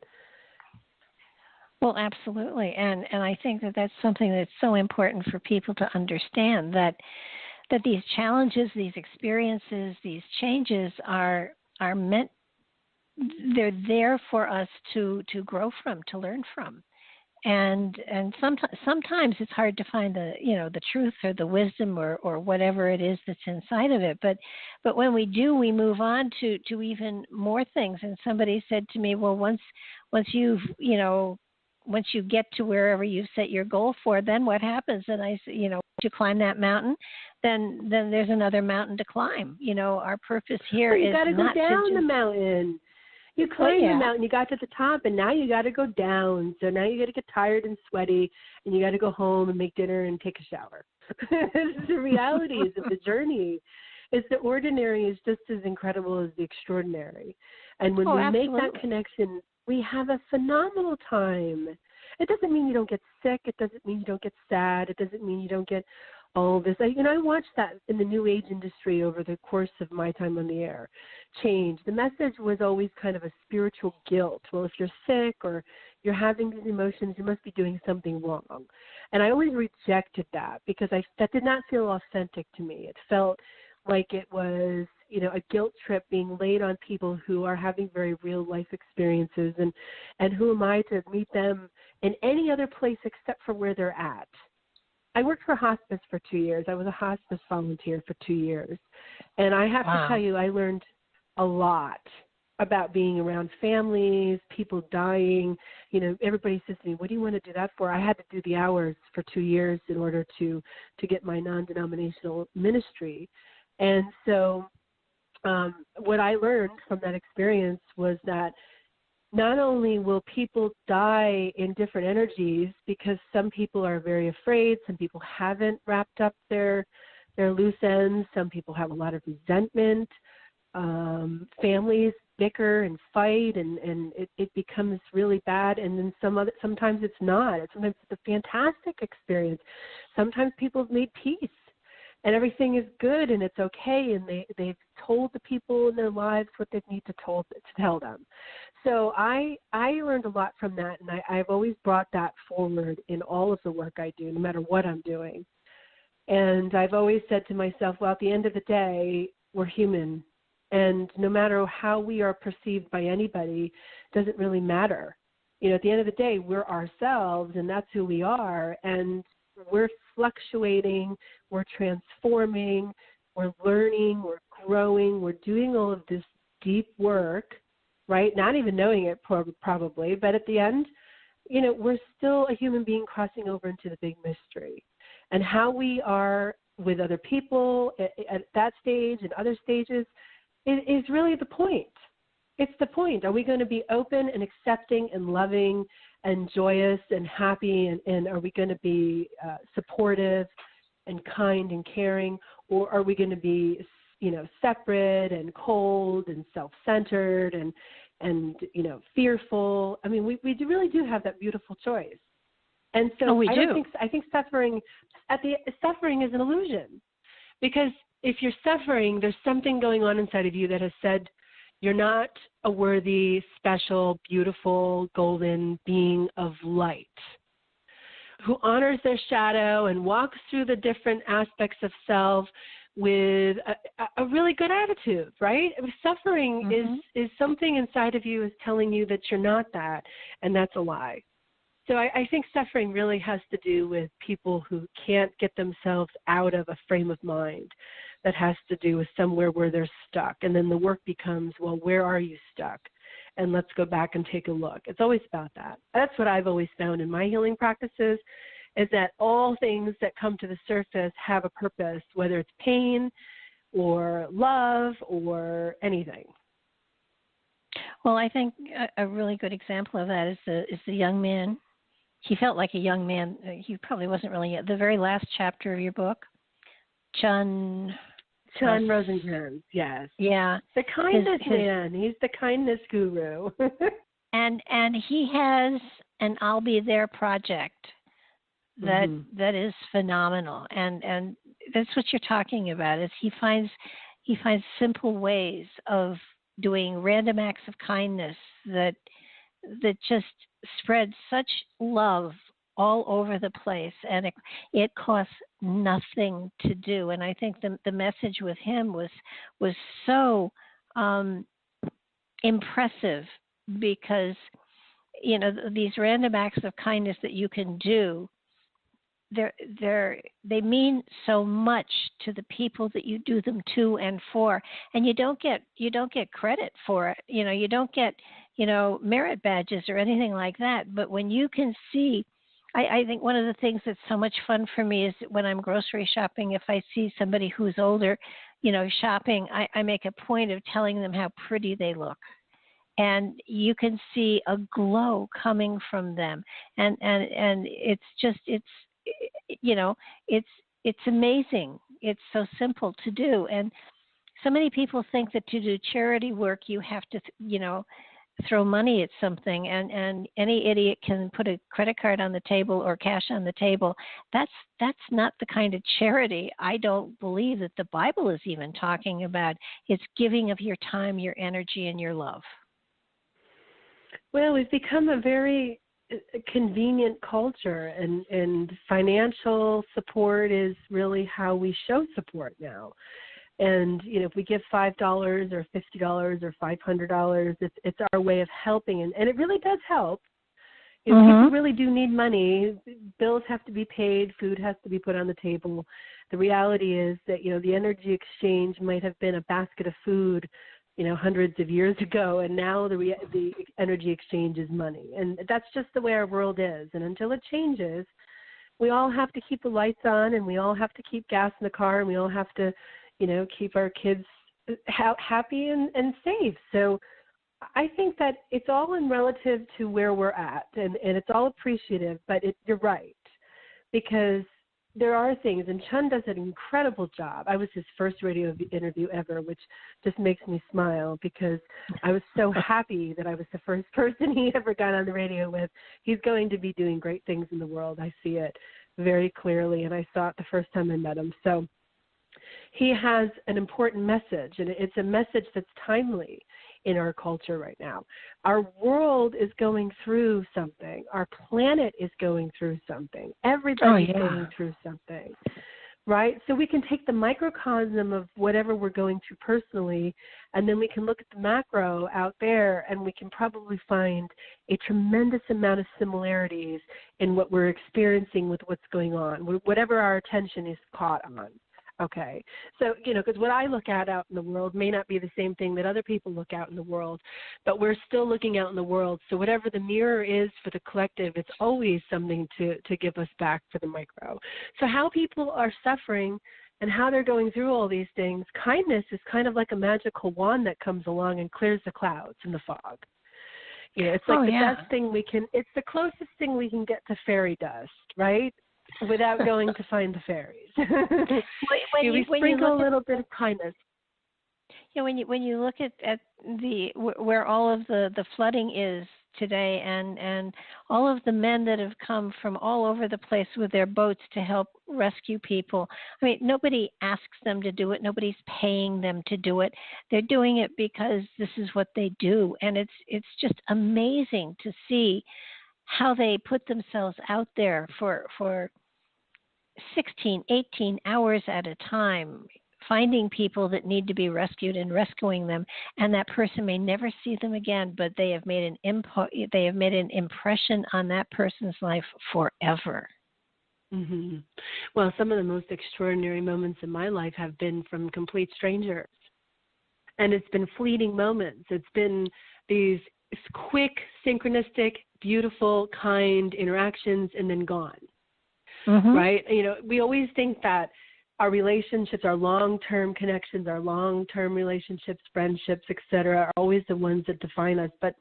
Well, absolutely. And I think that that's something that's so important for people to understand, that these challenges, these experiences, these changes are meant, they're there for us to grow from, to learn from. And sometimes it's hard to find the truth or the wisdom or whatever it is that's inside of it. But when we do, we move on to even more things. And somebody said to me, well, once you get to wherever you've set your goal for, then what happens? And I said, once you climb that mountain, then there's another mountain to climb. You know, our purpose here is not to you got to go down the mountain. You climbed the mountain, you got to the top, and now you got to go down. So now you got to get tired and sweaty, and you got to go home and make dinner and take a shower. The realities of the journey is the ordinary is just as incredible as the extraordinary. And when we make that connection, we have a phenomenal time. It doesn't mean you don't get sick. It doesn't mean you don't get sad. It doesn't mean you don't get all this. I watched that in the New Age industry over the course of my time on the air. Change. The message was always kind of a spiritual guilt. Well, if you're sick or you're having these emotions, you must be doing something wrong. And I always rejected that because that did not feel authentic to me. It felt like it was, a guilt trip being laid on people who are having very real life experiences. And who am I to meet them in any other place except for where they're at? I worked for hospice for 2 years. I was a hospice volunteer for 2 years. And I have to tell you, I learned a lot about being around families, people dying. You know, everybody says to me, what do you want to do that for? I had to do the hours for 2 years in order to get my non-denominational ministry. And so what I learned from that experience was that not only will people die in different energies because some people are very afraid, some people haven't wrapped up their loose ends, some people have a lot of resentment, families bicker and fight, and it becomes really bad. And then sometimes it's not. Sometimes it's a fantastic experience. Sometimes people have made peace and everything is good and it's okay, and they've told the people in their lives what they need to tell them. So I learned a lot from that, and I've always brought that forward in all of the work I do, no matter what I'm doing. And I've always said to myself, well, at the end of the day, we're human. And no matter how we are perceived by anybody, doesn't really matter. You know, at the end of the day, we're ourselves, and that's who we are. And we're fluctuating, we're transforming, we're learning, we're growing, we're doing all of this deep work, right? Not even knowing it probably, but at the end, you know, we're still a human being crossing over into the big mystery. And how we are with other people at that stage and other stages is really the point. It's the point. Are we going to be open and accepting and loving and joyous and happy, and are we going to be supportive and kind and caring, or are we going to be, you know, separate and cold and self-centered and you know, fearful? I mean, we really do have that beautiful choice. And so I think suffering is an illusion, because if you're suffering, there's something going on inside of you that has said you're not a worthy, special, beautiful, golden being of light who honors their shadow and walks through the different aspects of self with a really good attitude, right? Suffering is something inside of you is telling you that you're not that, and that's a lie. So I think suffering really has to do with people who can't get themselves out of a frame of mind that has to do with somewhere where they're stuck. And then the work becomes, well, where are you stuck? And let's go back and take a look. It's always about that. That's what I've always found in my healing practices, is that all things that come to the surface have a purpose, whether it's pain or love or anything. Well, I think a really good example of that is the young man. He felt like a young man. He probably wasn't really. The very last chapter of your book, John Rosenkranz, yes. Yeah. The kindness man. He's the kindness guru. and he has an I'll Be There project that is phenomenal. And that's what you're talking about, is he finds simple ways of doing random acts of kindness that just spread such love all over the place, and it costs nothing to do. And I think the message with him was so impressive, because, you know, these random acts of kindness that you can do, they mean so much to the people that you do them to and for, and you don't get credit for it. You know, you don't get, you know, merit badges or anything like that. But when you can see, I think one of the things that's so much fun for me is when I'm grocery shopping, if I see somebody who's older, you know, shopping, I make a point of telling them how pretty they look. And you can see a glow coming from them. And it's just, you know, it's amazing. It's so simple to do. And so many people think that to do charity work, you have to, you know, throw money at something, and any idiot can put a credit card on the table or cash on the table. That's not the kind of charity I don't believe that the Bible is even talking about. It's giving of your time, your energy, and your love. Well, we've become a very convenient culture, and financial support is really how we show support now. And, you know, if we give $5 or $50 or $500, it's our way of helping. And it really does help. You know, people really do need money. Bills have to be paid. Food has to be put on the table. The reality is that, you know, the energy exchange might have been a basket of food hundreds of years ago, and now the energy exchange is money. And that's just the way our world is. And until it changes, we all have to keep the lights on, and we all have to keep gas in the car, and we all have to, keep our kids happy and safe. So I think that it's all in relative to where we're at, and it's all appreciative, but you're right, because there are things, and Chun does an incredible job. I was his first radio interview ever, which just makes me smile because I was so happy that I was the first person he ever got on the radio with. He's going to be doing great things in the world. I see it very clearly, and I saw it the first time I met him. So he has an important message, and it's a message that's timely in our culture right now. Our world is going through something. Our planet is going through something. Everybody's going through something, right? So we can take the microcosm of whatever we're going through personally, and then we can look at the macro out there, and we can probably find a tremendous amount of similarities in what we're experiencing with what's going on, whatever our attention is caught on. Okay. So, because what I look at out in the world may not be the same thing that other people look out in the world, but we're still looking out in the world. So whatever the mirror is for the collective, it's always something to give us back for the micro. So how people are suffering and how they're going through all these things, kindness is kind of like a magical wand that comes along and clears the clouds and the fog. It's like best thing it's the closest thing we can get to fairy dust, right? Without going to find the fairies. We sprinkle a little bit of kindness. When you look at where all of the flooding is today, and all of the men that have come from all over the place with their boats to help rescue people. I mean, nobody asks them to do it. Nobody's paying them to do it. They're doing it because this is what they do, and it's just amazing to see how they put themselves out there for 16, 18 hours at a time, finding people that need to be rescued and rescuing them, and that person may never see them again, but they have made an impression on that person's life forever. Mm-hmm. Well, some of the most extraordinary moments in my life have been from complete strangers, and it's been fleeting moments. It's been these quick, synchronistic, beautiful, kind interactions, and then gone. Mm-hmm. Right? We always think that our relationships, our long-term connections, our long-term relationships, friendships, etc., are always the ones that define us. But,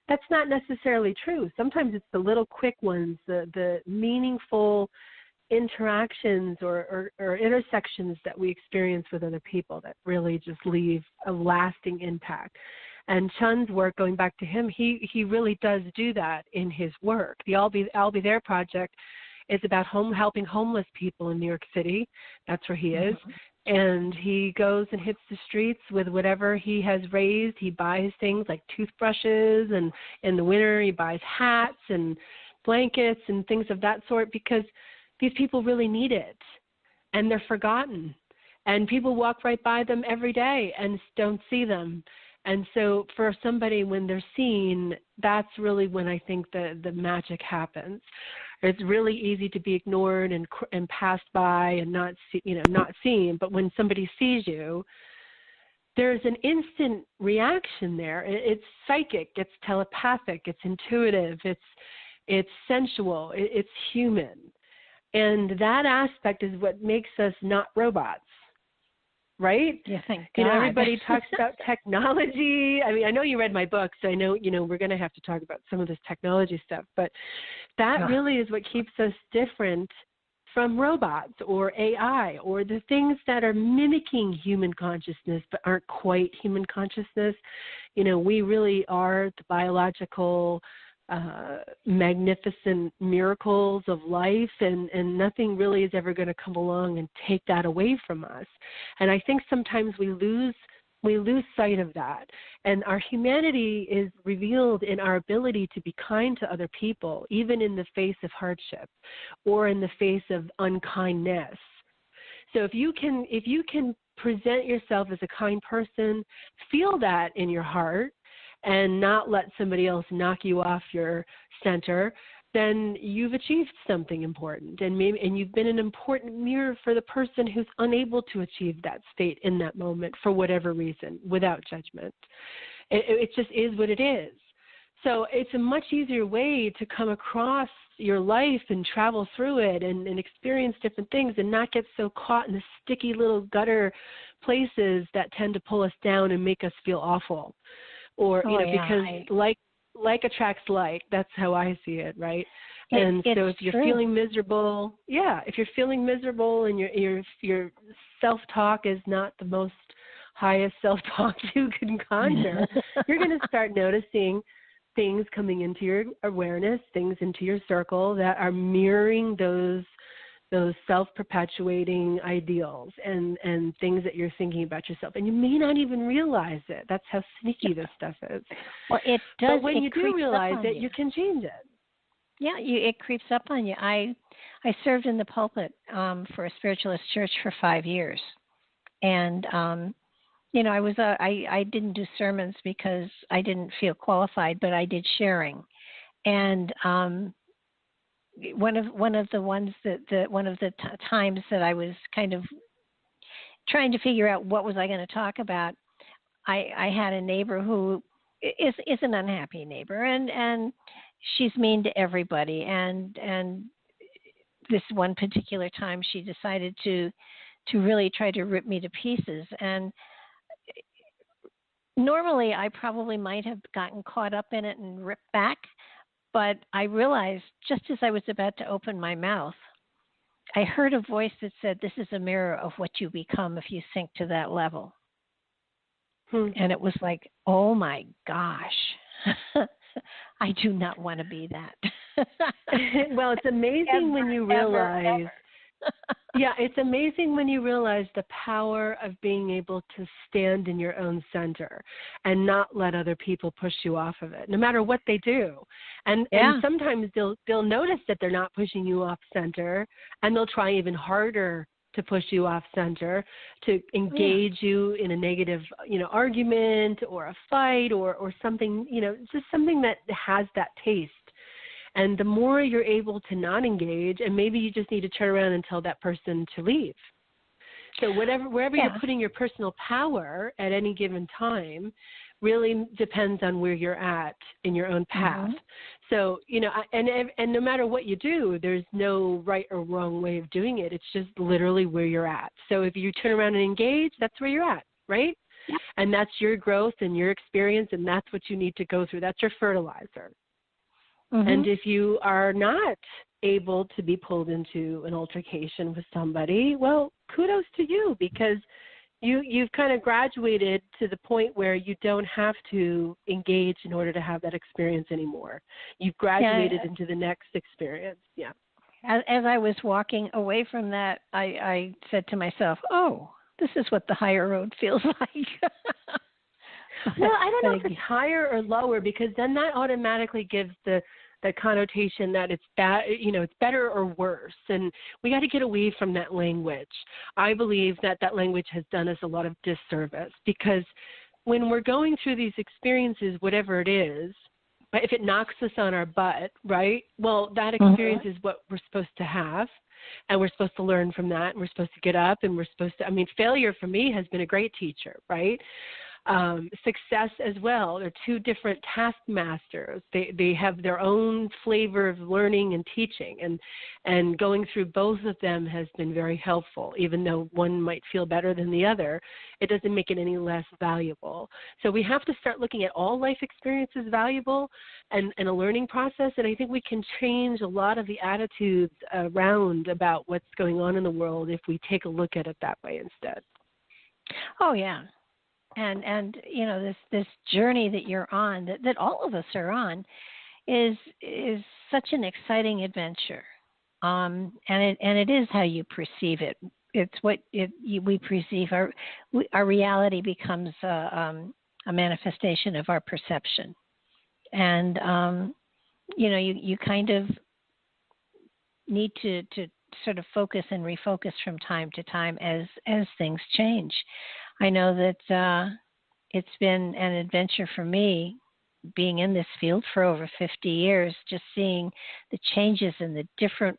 that's not necessarily true. Sometimes it's the little quick ones, the meaningful interactions or intersections that we experience with other people that really just leave a lasting impact. And Chun's work, going back to him, he really does do that in his work. The I'll Be There project is about helping homeless people in New York City. That's where he is. Mm-hmm. And he goes and hits the streets with whatever he has raised. He buys things like toothbrushes, and in the winter he buys hats and blankets and things of that sort, because these people really need it. And they're forgotten. And people walk right by them every day and don't see them. And so for somebody, when they're seen, that's really when I think the magic happens. It's really easy to be ignored and passed by and not seen. But when somebody sees you, there's an instant reaction there. It's psychic, it's telepathic, it's intuitive, it's sensual, it's human. And that aspect is what makes us not robots. Right? Yeah, thank God. Everybody talks about technology. I mean, I know you read my book, so I know, we're going to have to talk about some of this technology stuff, but that really is what keeps us different from robots or AI or the things that are mimicking human consciousness but aren't quite human consciousness. We really are the biological magnificent miracles of life, and nothing really is ever going to come along and take that away from us. And I think sometimes we lose sight of that. And our humanity is revealed in our ability to be kind to other people, even in the face of hardship or in the face of unkindness. So if you can present yourself as a kind person, feel that in your heart, and not let somebody else knock you off your center, then you've achieved something important, and you've been an important mirror for the person who's unable to achieve that state in that moment for whatever reason, without judgment. It just is what it is. So it's a much easier way to come across your life and travel through it and experience different things and not get so caught in the sticky little gutter places that tend to pull us down and make us feel awful. Or, because like attracts like. That's how I see it, right? And so if you're feeling miserable, if you're feeling miserable and your self-talk is not the most highest self-talk you can conjure, you're going to start noticing things coming into your awareness, things into your circle that are mirroring those self-perpetuating ideals and things that you're thinking about yourself. And you may not even realize it. That's how sneaky this stuff is. Well, it does. But when you do realize it, you can change it. Yeah, it creeps up on you. I served in the pulpit for a spiritualist church for 5 years. And, I didn't do sermons because I didn't feel qualified, but I did sharing. And one of the times that I was kind of trying to figure out what was I going to talk about, I had a neighbor who is an unhappy neighbor, and she's mean to everybody. And this one particular time, she decided to really try to rip me to pieces. And normally, I probably might have gotten caught up in it and ripped back. But I realized just as I was about to open my mouth, I heard a voice that said, "This is a mirror of what you become if you sink to that level." And it was like, oh my gosh, I do not want to be that. Well, it's amazing when you realize. Yeah, it's amazing when you realize the power of being able to stand in your own center and not let other people push you off of it, no matter what they do. And sometimes they'll notice that they're not pushing you off center, and they'll try even harder to push you off center, to engage you in a negative, argument or a fight or something, just something that has that taste. And the more you're able to not engage, and maybe you just need to turn around and tell that person to leave. So wherever you're putting your personal power at any given time really depends on where you're at in your own path. So, and no matter what you do, there's no right or wrong way of doing it. It's just literally where you're at. So if you turn around and engage, that's where you're at, right? Yeah. And that's your growth and your experience, and that's what you need to go through. That's your fertilizer. And if you are not able to be pulled into an altercation with somebody, well, kudos to you, because you've kind of graduated to the point where you don't have to engage in order to have that experience anymore. You've graduated into the next experience. Yeah. As I was walking away from that, I said to myself, oh, this is what the higher road feels like. Well, I don't know if it's higher or lower, because then that automatically gives the connotation that it's bad, it's better or worse. And we got to get away from that language. I believe that language has done us a lot of disservice, because when we're going through these experiences, whatever it is, if it knocks us on our butt, right? Well, that experience is what we're supposed to have. And we're supposed to learn from that. And we're supposed to get up, and we're supposed to, failure for me has been a great teacher, right? Success as well. They're two different taskmasters. They have their own flavor of learning and teaching, and going through both of them has been very helpful. Even though one might feel better than the other, it doesn't make it any less valuable. So we have to start looking at all life experiences valuable and a learning process. And I think we can change a lot of the attitudes around about what's going on in the world if we take a look at it that way instead. Oh, yeah. And this journey that you're on, that all of us are on, is such an exciting adventure. And it is how you perceive it. It's what we perceive. Our reality becomes a manifestation of our perception. And you kind of need to sort of focus and refocus from time to time as things change. I know that it's been an adventure for me being in this field for over 50 years, just seeing the changes in the different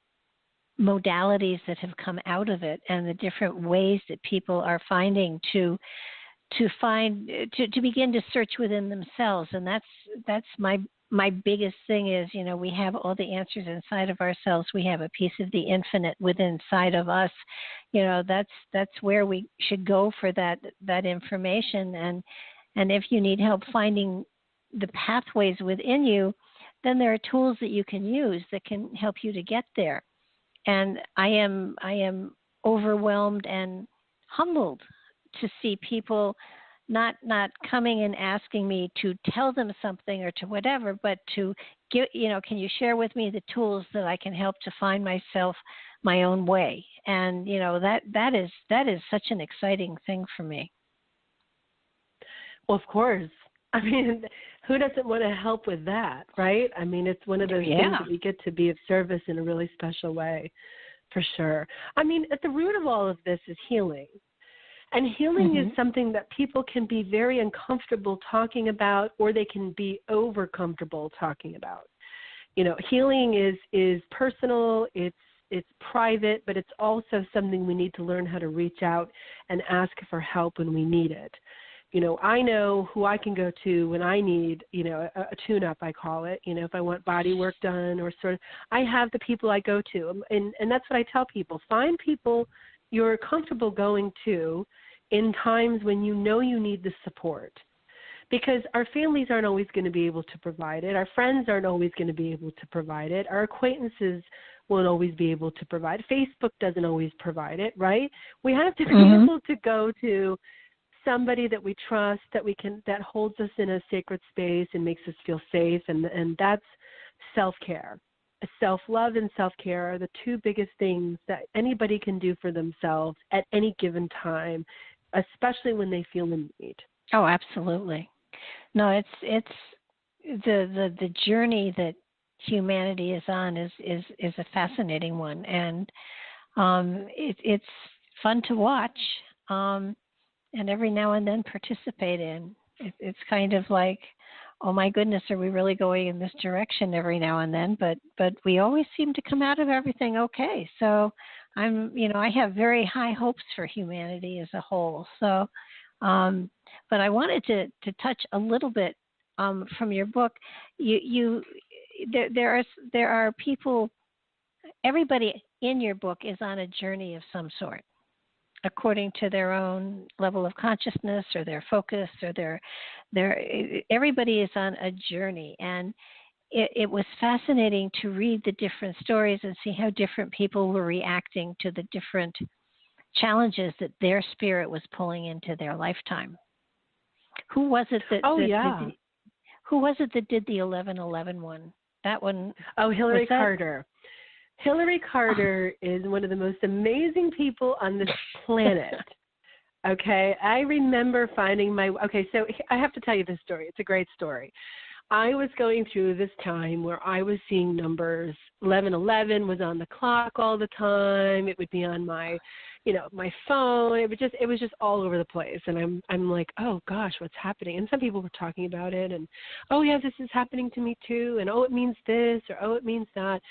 modalities that have come out of it and the different ways that people are finding to begin to search within themselves. And that's my biggest thing is, we have all the answers inside of ourselves. We have a piece of the infinite within inside of us. That's where we should go for that information. And if you need help finding the pathways within you, then there are tools that you can use that can help you to get there. And I am overwhelmed and humbled to see people not coming and asking me to tell them something or to whatever, but to give, can you share with me the tools that I can help to find myself my own way? And that is such an exciting thing for me. Well, of course. I mean, who doesn't want to help with that, right? I mean, it's one of those things that we get to be of service in a really special way, for sure. I mean, at the root of all of this is healing. And healing is something that people can be very uncomfortable talking about, or they can be over comfortable talking about. Healing is personal, it's private, but it's also something we need to learn how to reach out and ask for help when we need it. I know who I can go to when I need, a tune-up, I call it. If I want body work done or sort of, I have the people I go to. And that's what I tell people. Find people you're comfortable going to in times when you need the support. Because our families aren't always going to be able to provide it. Our friends aren't always going to be able to provide it. Our acquaintances won't always be able to provide it. Facebook doesn't always provide it, right? We have to be able to go to somebody that we trust, that holds us in a sacred space and makes us feel safe, and that's self-care. Self-love and self-care are the two biggest things that anybody can do for themselves at any given time, especially when they feel in need. Oh, absolutely. No, it's the journey that humanity is on is a fascinating one, and it's fun to watch. And every now and then participate in. It's kind of like, oh my goodness, are we really going in this direction every now and then? But we always seem to come out of everything okay. So I have very high hopes for humanity as a whole. So, but I wanted to touch a little bit from your book. There are people. Everybody in your book is on a journey of some sort, according to their own level of consciousness or their focus or their everybody is on a journey. And it was fascinating to read the different stories and see how different people were reacting to the different challenges that their spirit was pulling into their lifetime. Who was it that who was it that did the 1111 one? That one. Oh, Hillary Carter. Hillary Carter is one of the most amazing people on this planet. Okay, I remember finding so I have to tell you this story. It's a great story. I was going through this time where I was seeing numbers. 1111 was on the clock all the time. It would be on my, my phone. It was just all over the place. And I'm like, oh gosh, what's happening? And some people were talking about it, and oh yeah, this is happening to me too. And oh, it means this, or oh, it means that.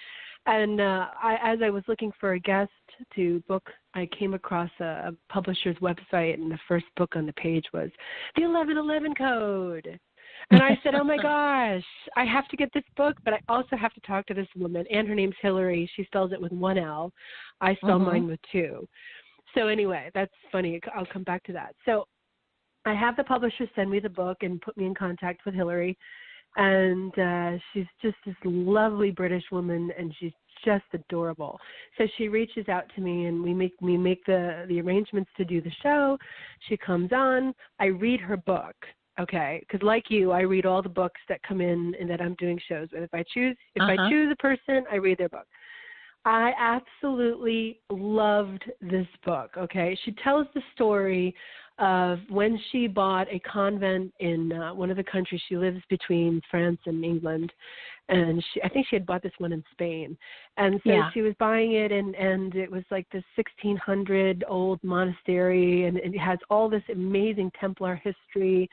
And as I was looking for a guest to book, I came across a publisher's website, and the first book on the page was the 1111 Code. And I said, oh my gosh, I have to get this book, but I also have to talk to this woman. And her name's Hillary. She spells it with one L. I spell mine with two. So anyway, that's funny. I'll come back to that. So I have the publisher send me the book and put me in contact with Hillary. And she's just this lovely British woman, and she's just adorable. So she reaches out to me, and we make the arrangements to do the show. She comes on. I read her book, okay? Because like you, I read all the books that come in and that I'm doing shows with. If I choose a person, I read their book. I absolutely loved this book, okay? She tells the story of when she bought a convent in one of the countries. She lives between France and England, and I think she had bought this one in Spain. And so she was buying it, and it was like this 1600 old monastery, and it has all this amazing Templar history.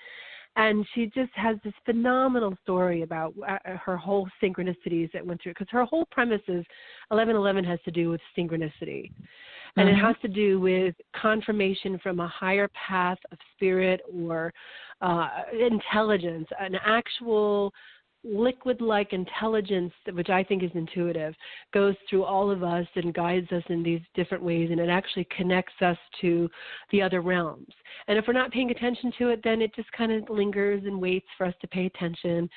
And she just has this phenomenal story about her whole synchronicities that went through, because her whole premise is 1111 has to do with synchronicity. And it has to do with confirmation from a higher path of spirit or intelligence, an actual liquid-like intelligence, which I think is intuitive, goes through all of us and guides us in these different ways, and it actually connects us to the other realms. And if we're not paying attention to it, then it just kind of lingers and waits for us to pay attention.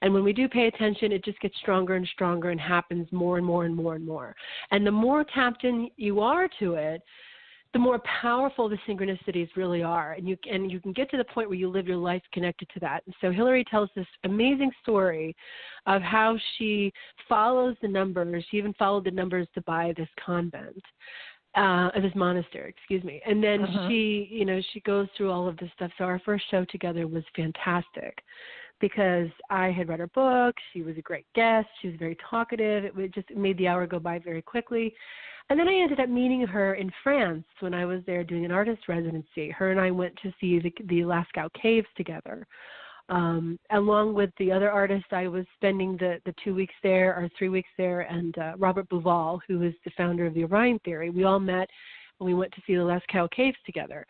And when we do pay attention, it just gets stronger and stronger and happens more and more and more and more. And the more tapped in you are to it, the more powerful the synchronicities really are. And you can get to the point where you live your life connected to that. And so Hillary tells this amazing story of how she follows the numbers. She even followed the numbers to buy this convent, this monastery, excuse me. And then she goes through all of this stuff. So our first show together was fantastic, because I had read her book. She was a great guest. She was very talkative. It just made the hour go by very quickly. And then I ended up meeting her in France when I was there doing an artist residency. Her and I went to see the Lascaux Caves together. Along with the other artists, I was spending the 2 weeks there, or 3 weeks there, and Robert Bouval, who is the founder of the Orion Theory. We all met and we went to see the Lascaux Caves together.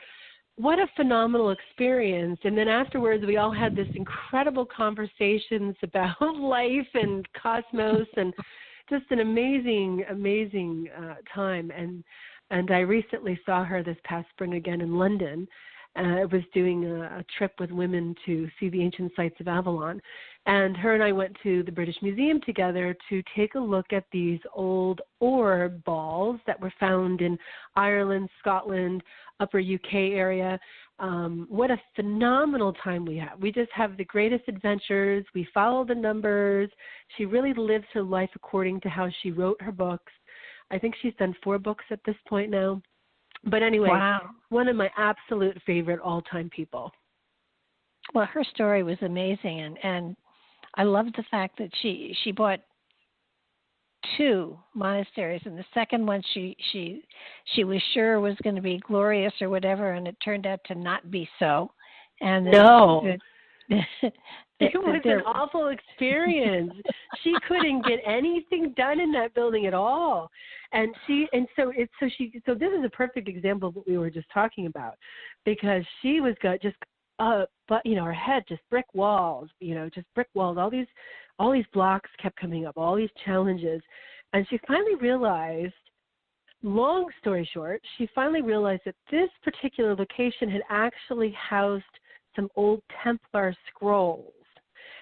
What a phenomenal experience. And then afterwards, we all had this incredible conversations about life and cosmos, and just an amazing, amazing time. And I recently saw her this past spring again in London. I was doing a trip with women to see the ancient sites of Avalon. And her and I went to the British Museum together to take a look at these old orb balls that were found in Ireland, Scotland, upper UK area. What a phenomenal time we have. We just have the greatest adventures. We follow the numbers. She really lives her life according to how she wrote her books. I think she's done 4 books at this point now. But anyway, One of my absolute favorite all-time people. Well, her story was amazing, and I love the fact that she bought 2 monasteries, and the second one she was sure was going to be glorious or whatever, and it turned out to not be so. And it was an awful experience. She couldn't get anything done in that building at all. So this is a perfect example of what we were just talking about, because she was her head just brick walls, all these blocks kept coming up, all these challenges. And she finally realized, long story short, that this particular location had actually housed some old Templar scrolls,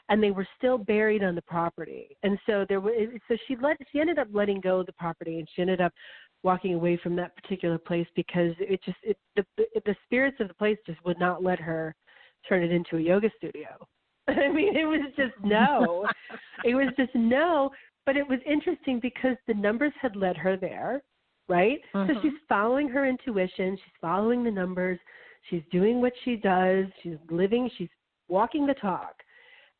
and they were still buried on the property. And so she ended up letting go of the property, and she ended up walking away from that particular place because the spirits of the place just would not let her turn it into a yoga studio. I mean, it was just no. It was just no. But it was interesting because the numbers had led her there, right? So she's following her intuition. She's following the numbers. She's doing what she does. She's living. She's walking the talk.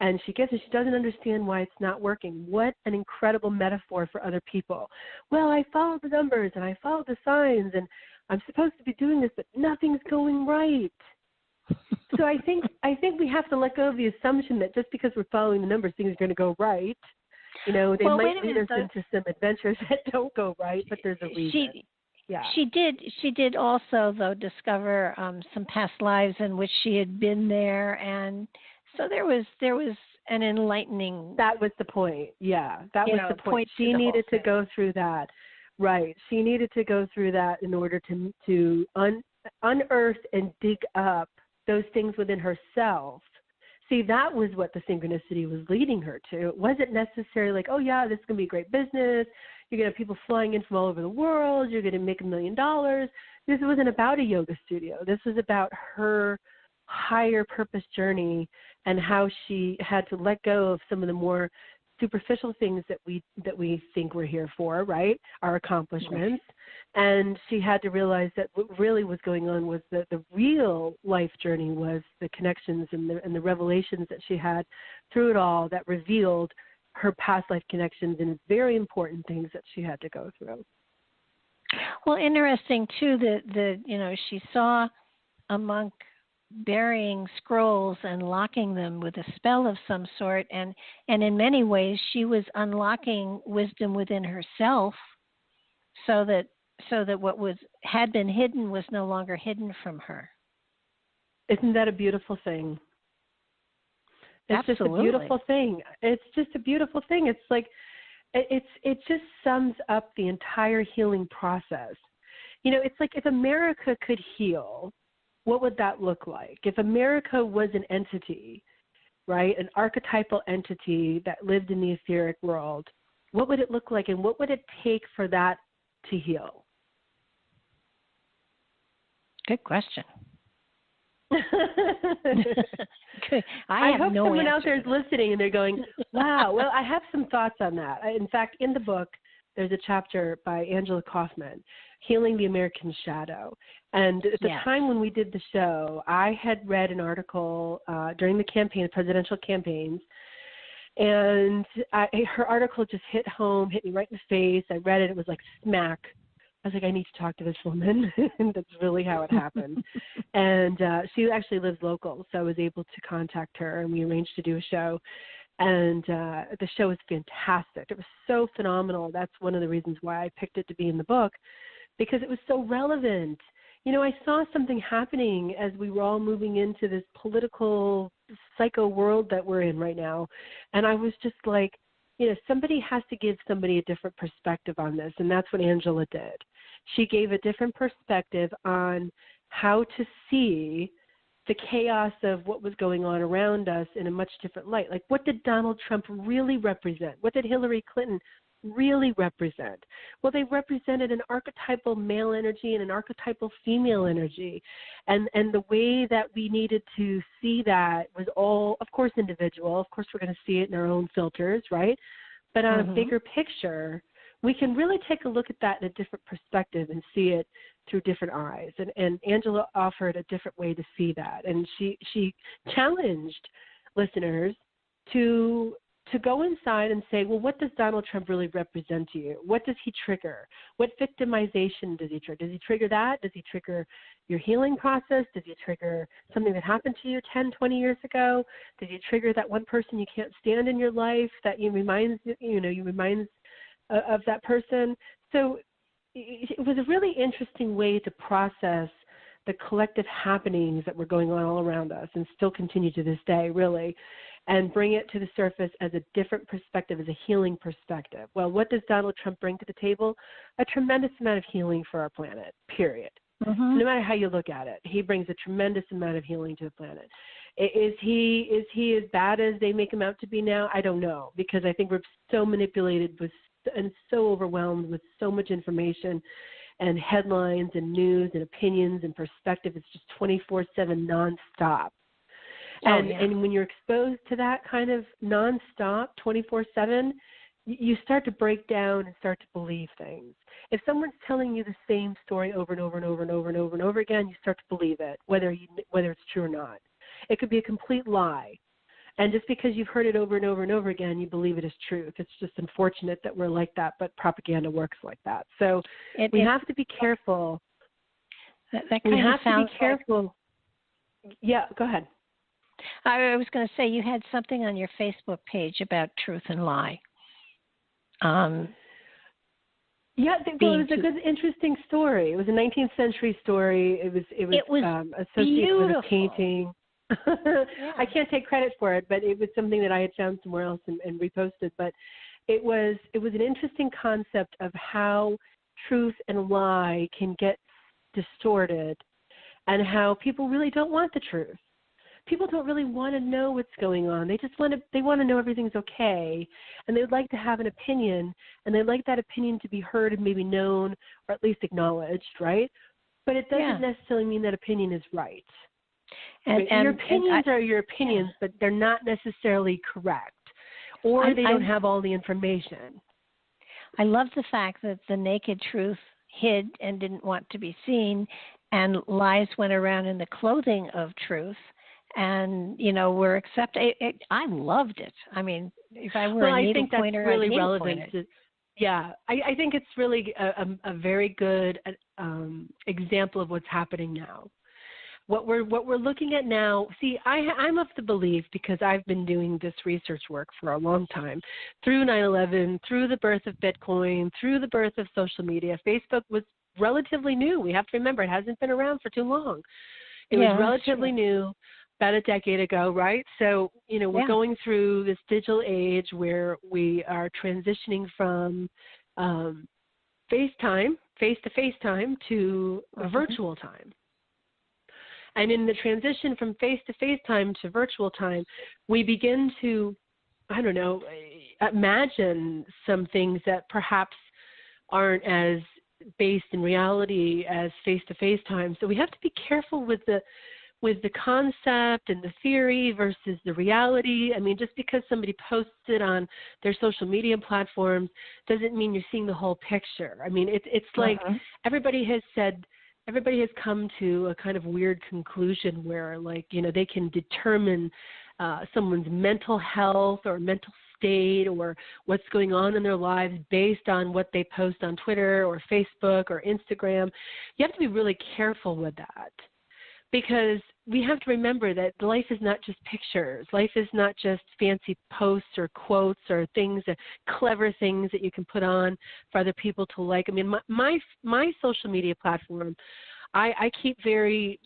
And she doesn't understand why it's not working. What an incredible metaphor for other people. Well, I followed the numbers and I followed the signs and I'm supposed to be doing this, but nothing's going right. So I think we have to let go of the assumption that just because we're following the numbers, things are going to go right. They might lead us into some adventures that don't go right, but there's a reason. She did also, though, discover some past lives in which she had been there, and so there was an enlightening. That was the point. Yeah, that was the point. She needed to go through that. Right. She needed to go through that in order to unearth and dig up those things within herself. See, that was what the synchronicity was leading her to. It wasn't necessarily like, oh, yeah, this is going to be a great business. You're going to have people flying in from all over the world. You're going to make $1 million. This wasn't about a yoga studio. This was about her higher purpose journey and how she had to let go of some of the more superficial things that we think we're here for, right? Our accomplishments. And she had to realize that what really was going on was that the real life journey was the connections and the revelations that she had through it all that revealed her past life connections and very important things that she had to go through. Well, interesting too that she saw a monk burying scrolls and locking them with a spell of some sort, and in many ways she was unlocking wisdom within herself, so that what had been hidden was no longer hidden from her. Isn't that a beautiful thing? It's Absolutely. just a beautiful thing. It's just a beautiful thing. It's like it just sums up the entire healing process. You know, it's like if America could heal, what would that look like? If America was an entity, right, an archetypal entity that lived in the etheric world, what would it look like, and what would it take for that to heal? Good question. I hope no someone answer. out there is listening and they're going, wow, well, I have some thoughts on that. In fact, in the book, there's a chapter by Angela Kaufman, Healing the American Shadow. And at the time when we did the show, I had read an article during the campaign, presidential campaigns, and her article just hit me right in the face. I read it. It was like smack. I was like, I need to talk to this woman. And that's really how it happened. And she actually lives local, so I was able to contact her, and we arranged to do a show. And the show was fantastic. It was so phenomenal. That's one of the reasons why I picked it to be in the book, because it was so relevant. You know, I saw something happening as we were all moving into this political psycho world that we're in right now. And I was just like, you know, somebody has to give somebody a different perspective on this. And that's what Angela did. She gave a different perspective on how to see the chaos of what was going on around us in a much different light. Like, what did Donald Trump really represent? What did Hillary Clinton really represent? Well, they represented an archetypal male energy and an archetypal female energy. And the way that we needed to see that was all, of course, individual. Of course, we're going to see it in our own filters, right? But on a bigger picture, we can really take a look at that in a different perspective and see it through different eyes. And Angela offered a different way to see that. And she challenged listeners to go inside and say, well, what does Donald Trump really represent to you? What does he trigger? What victimization does he trigger? Does he trigger that? Does he trigger your healing process? Does he trigger something that happened to you 10, 20 years ago? Does he trigger that one person you can't stand in your life that you reminds of that person? So it was a really interesting way to process the collective happenings that were going on all around us and still continue to this day, really, and bring it to the surface as a different perspective, as a healing perspective. Well, what does Donald Trump bring to the table? A tremendous amount of healing for our planet, period. No matter how you look at it, he brings a tremendous amount of healing to the planet. Is he as bad as they make him out to be now? I don't know, because I think we're so manipulated and so overwhelmed with so much information and headlines and news and opinions and perspective. It's just 24/7 nonstop. And when you're exposed to that kind of nonstop 24/7, you start to break down and start to believe things. If someone's telling you the same story over and over and over and over and over and over again, you start to believe it, whether it's true or not. It could be a complete lie. And just because you've heard it over and over and over again, you believe it is truth. It's just unfortunate that we're like that, but propaganda works like that. So we have to be careful. We have to be careful. Yeah, go ahead. I was going to say, you had something on your Facebook page about truth and lie. Yeah, it was a good, interesting story. It was a 19th century story. It was associated with a painting. I can't take credit for it, but it was something that I had found somewhere else and reposted. But it was an interesting concept of how truth and lie can get distorted, and how people really don't want the truth. People don't really want to know what's going on. They just want to know everything's okay, and they would like to have an opinion, and they'd like that opinion to be heard and maybe known, or at least acknowledged, right? But it doesn't necessarily mean that opinion is right. And your opinions are your opinions, but they're not necessarily correct, or they don't have all the information. I love the fact that the naked truth hid and didn't want to be seen, and lies went around in the clothing of truth. And, were accepted. I loved it. I mean, if I were a needle pointer, I think that's really relevant. I think it's really a very good example of what's happening now. What we're looking at now, see, I'm of the belief, because I've been doing this research work for a long time, through 9/11, through the birth of Bitcoin, through the birth of social media. Facebook was relatively new. We have to remember it hasn't been around for too long. It was relatively new about a decade ago, right? So, we're going through this digital age where we are transitioning from FaceTime, face-to-face time, to virtual time. And in the transition from face-to-face time to virtual time, we begin to, imagine some things that perhaps aren't as based in reality as face-to-face time. So we have to be careful with the concept and the theory versus the reality. I mean, just because somebody posts it on their social media platforms doesn't mean you're seeing the whole picture. I mean, it's like everybody has come to a kind of weird conclusion where, they can determine someone's mental health or mental state or what's going on in their lives based on what they post on Twitter or Facebook or Instagram. You have to be really careful with that, because we have to remember that life is not just pictures. Life is not just fancy posts or quotes or things, clever things that you can put on for other people to like. I mean, my social media platform, I keep very,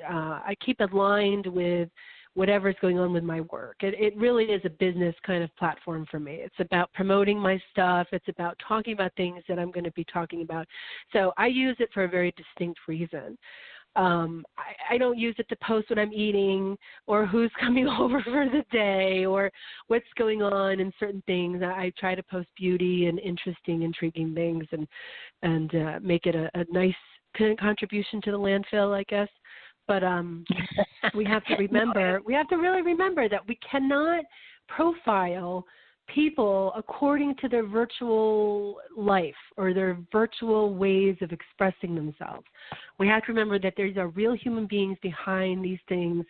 I keep aligned with whatever's going on with my work. It really is a business kind of platform for me. It's about promoting my stuff. It's about talking about things that I'm going to be talking about. So I use it for a very distinct reason. I don't use it to post what I'm eating or who's coming over for the day or what's going on in certain things. I try to post beauty and interesting, intriguing things and make it a nice contribution to the landfill, I guess. But we have to remember, we have to really remember that we cannot profile people according to their virtual life or their virtual ways of expressing themselves. We have to remember that there's real human beings behind these things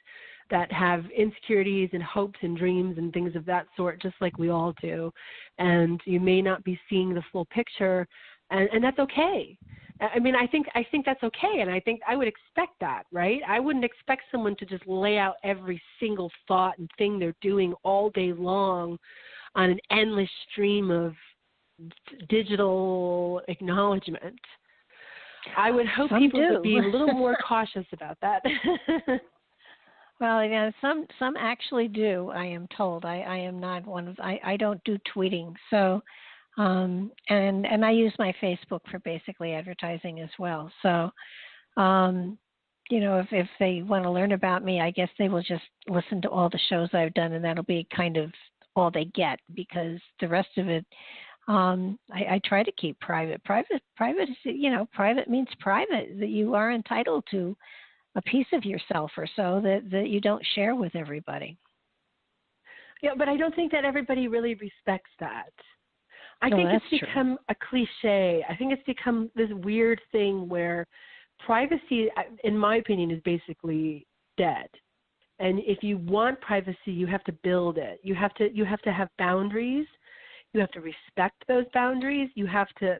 that have insecurities and hopes and dreams and things of that sort, just like we all do. And you may not be seeing the full picture, and that's okay. I mean, I think that's okay, and I think I would expect that, right? I wouldn't expect someone to just lay out every single thought and thing they're doing all day long on an endless stream of digital acknowledgement. I would hope people would be a little more cautious about that. Well, some actually do. I am told. I am not one of. I don't do tweeting, so. And I use my Facebook for basically advertising as well. So, if they want to learn about me, I guess they will just listen to all the shows I've done, and that'll be kind of all they get, because the rest of it, I try to keep private. Private is, private means private, that you are entitled to a piece of yourself or so that you don't share with everybody. Yeah, but I don't think that everybody really respects that. I think it's become a cliche. I think it's become this weird thing where privacy, in my opinion, is basically dead. And if you want privacy, you have to build it. You have to have boundaries. You have to respect those boundaries. You have to,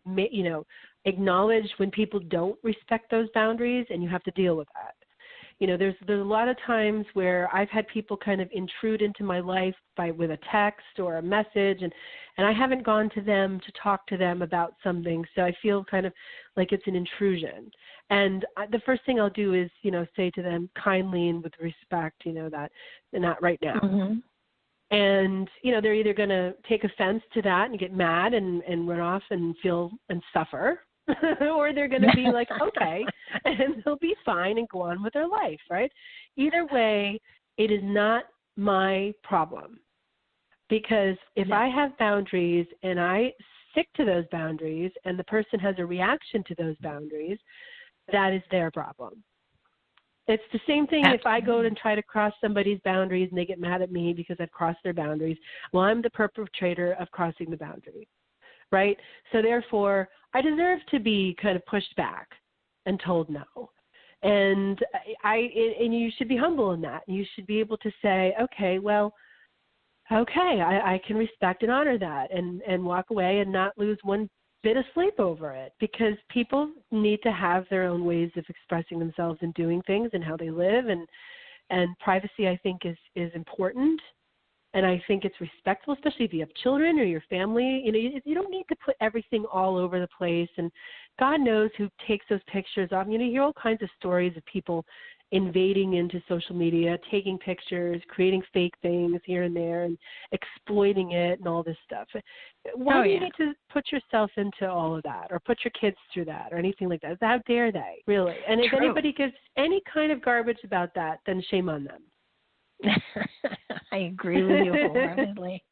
acknowledge when people don't respect those boundaries, and you have to deal with that. There's a lot of times where I've had people kind of intrude into my life with a text or a message, and I haven't gone to them to talk to them about something, so I feel kind of like it's an intrusion. And the first thing I'll do is, say to them kindly and with respect, that not right now. Mm-hmm. And, they're either going to take offense to that and get mad and run off and feel and suffer, or they're going to be like, okay, and they'll be fine and go on with their life, right? Either way, it is not my problem, because if I have boundaries and I stick to those boundaries and the person has a reaction to those boundaries, that is their problem. It's the same thing if I go and try to cross somebody's boundaries and they get mad at me because I've crossed their boundaries. Well, I'm the perpetrator of crossing the boundary, right? So therefore, I deserve to be kind of pushed back and told no. And and you should be humble in that. You should be able to say, okay, I can respect and honor that and walk away and not lose one been asleep over it, because people need to have their own ways of expressing themselves and doing things and how they live, and privacy, I think, is important. And I think it's respectful, especially if you have children or your family. You don't need to put everything all over the place. And God knows who takes those pictures off. You hear all kinds of stories of people invading into social media, taking pictures, creating fake things here and there, and exploiting it and all this stuff. Why do you need to put yourself into all of that, or put your kids through that, or anything like that? How dare they, really? And if anybody gives any kind of garbage about that, then shame on them. I agree with you wholeheartedly.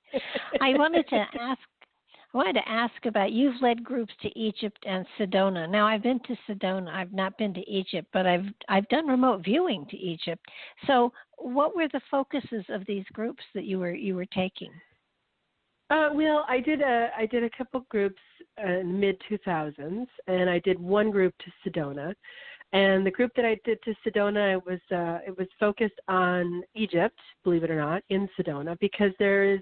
I wanted to ask about, you've led groups to Egypt and Sedona. Now, I've been to Sedona. I've not been to Egypt, but I've done remote viewing to Egypt. So, what were the focuses of these groups that you were taking? Well, I did a couple groups in the mid-2000s, and I did one group to Sedona. And the group that I did to Sedona, it was focused on Egypt, believe it or not, in Sedona, because there is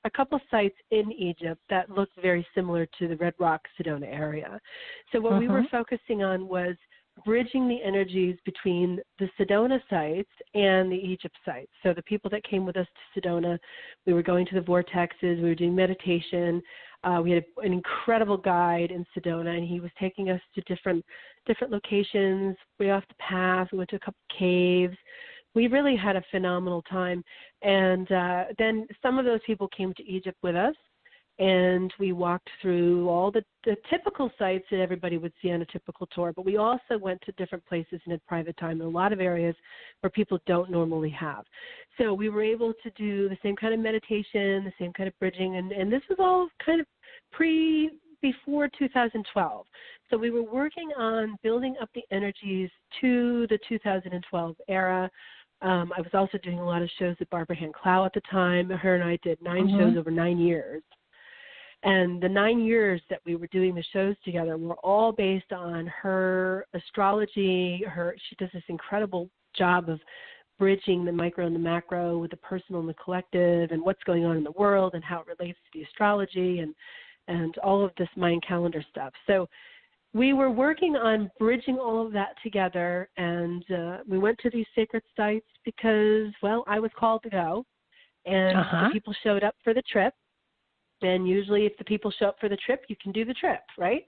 a couple sites in Egypt that look very similar to the Red Rock, Sedona area. So what we were focusing on was bridging the energies between the Sedona sites and the Egypt sites. So the people that came with us to Sedona, we were going to the vortexes, we were doing meditation. We had an incredible guide in Sedona, and he was taking us to different locations, way off the path. We went to a couple caves. We really had a phenomenal time. And then some of those people came to Egypt with us, and we walked through all the typical sites that everybody would see on a typical tour. But we also went to different places and had private time in a lot of areas where people don't normally have. So we were able to do the same kind of meditation, the same kind of bridging, and this was all kind of before 2012. So we were working on building up the energies to the 2012 era. I was also doing a lot of shows with Barbara Hand-Clow at the time. Her and I did 9 shows over 9 years. And the 9 years that we were doing the shows together were all based on her astrology. She does this incredible job of bridging the micro and the macro with the personal and the collective, and what's going on in the world and how it relates to the astrology and all of this Mayan calendar stuff. So we were working on bridging all of that together, and we went to these sacred sites because, well, I was called to go, and the people showed up for the trip. And usually if the people show up for the trip, you can do the trip, right?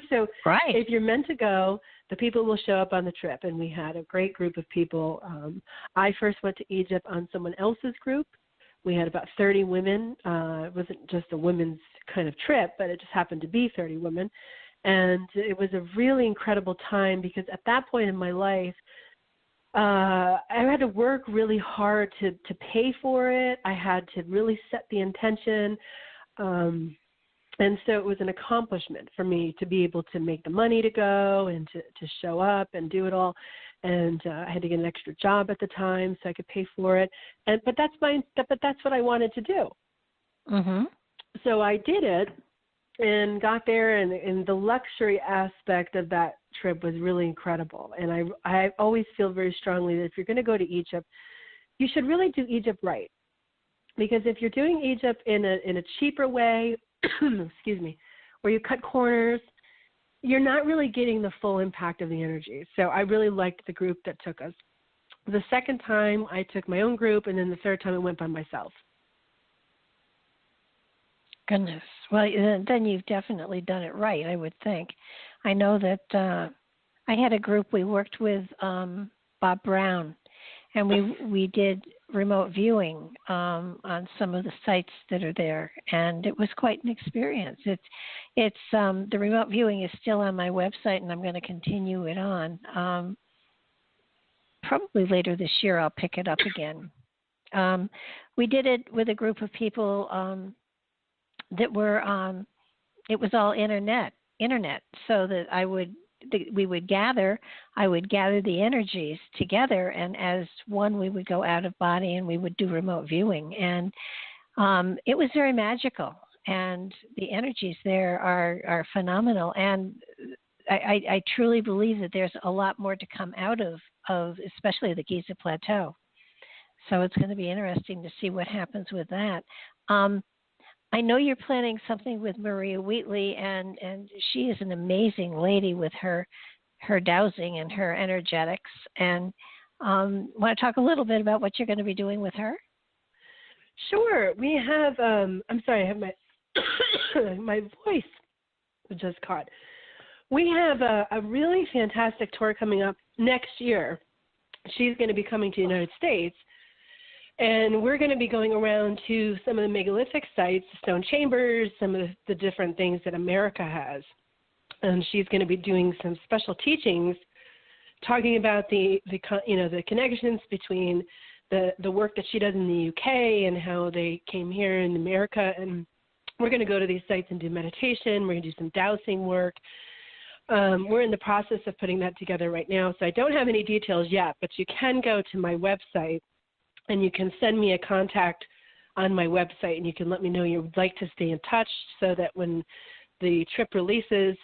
So if you're meant to go, the people will show up on the trip. And we had a great group of people. I first went to Egypt on someone else's group. We had about 30 women. It wasn't just a women's kind of trip, but it just happened to be 30 women. And it was a really incredible time, because at that point in my life, I had to work really hard to pay for it. I had to really set the intention. And so it was an accomplishment for me to be able to make the money to go and to show up and do it all. And I had to get an extra job at the time so I could pay for it. But that's what I wanted to do. So I did it and got there, and the luxury aspect of that trip was really incredible. And I always feel very strongly that if you're going to go to Egypt, you should really do Egypt right. Because if you're doing Egypt in a cheaper way, excuse me, where you cut corners, you're not really getting the full impact of the energy. So I really liked the group that took us. The second time, I took my own group, and then the third time I went by myself. Goodness. Well, then you've definitely done it right, I would think. I know that I had a group. We worked with Bob Brown, and we did remote viewing on some of the sites that are there, and it was quite an experience. It's the remote viewing is still on my website, and I'm going to continue it on. Probably later this year, I'll pick it up again. We did it with a group of people that were. It was all internet, so that I would gather the energies together, and as one we would go out of body and we would do remote viewing, and it was very magical, and the energies there are phenomenal, and I truly believe that there's a lot more to come out of especially the Giza Plateau. So it's going to be interesting to see what happens with that. I know you're planning something with Maria Wheatley, and she is an amazing lady with her dowsing and her energetics. And want to talk a little bit about what you're going to be doing with her? Sure. We have, I'm sorry, I have my, my voice just caught. We have a really fantastic tour coming up next year. She's going to be coming to the United States, and we're going to be going around to some of the megalithic sites, stone chambers, some of the different things that America has. And she's going to be doing some special teachings talking about the connections between the work that she does in the UK and how they came here in America. And we're going to go to these sites and do meditation. We're going to do some dowsing work. We're in the process of putting that together right now, so I don't have any details yet, but you can go to my website and you can send me a contact on my website, and you can let me know you would like to stay in touch so that when the trip releases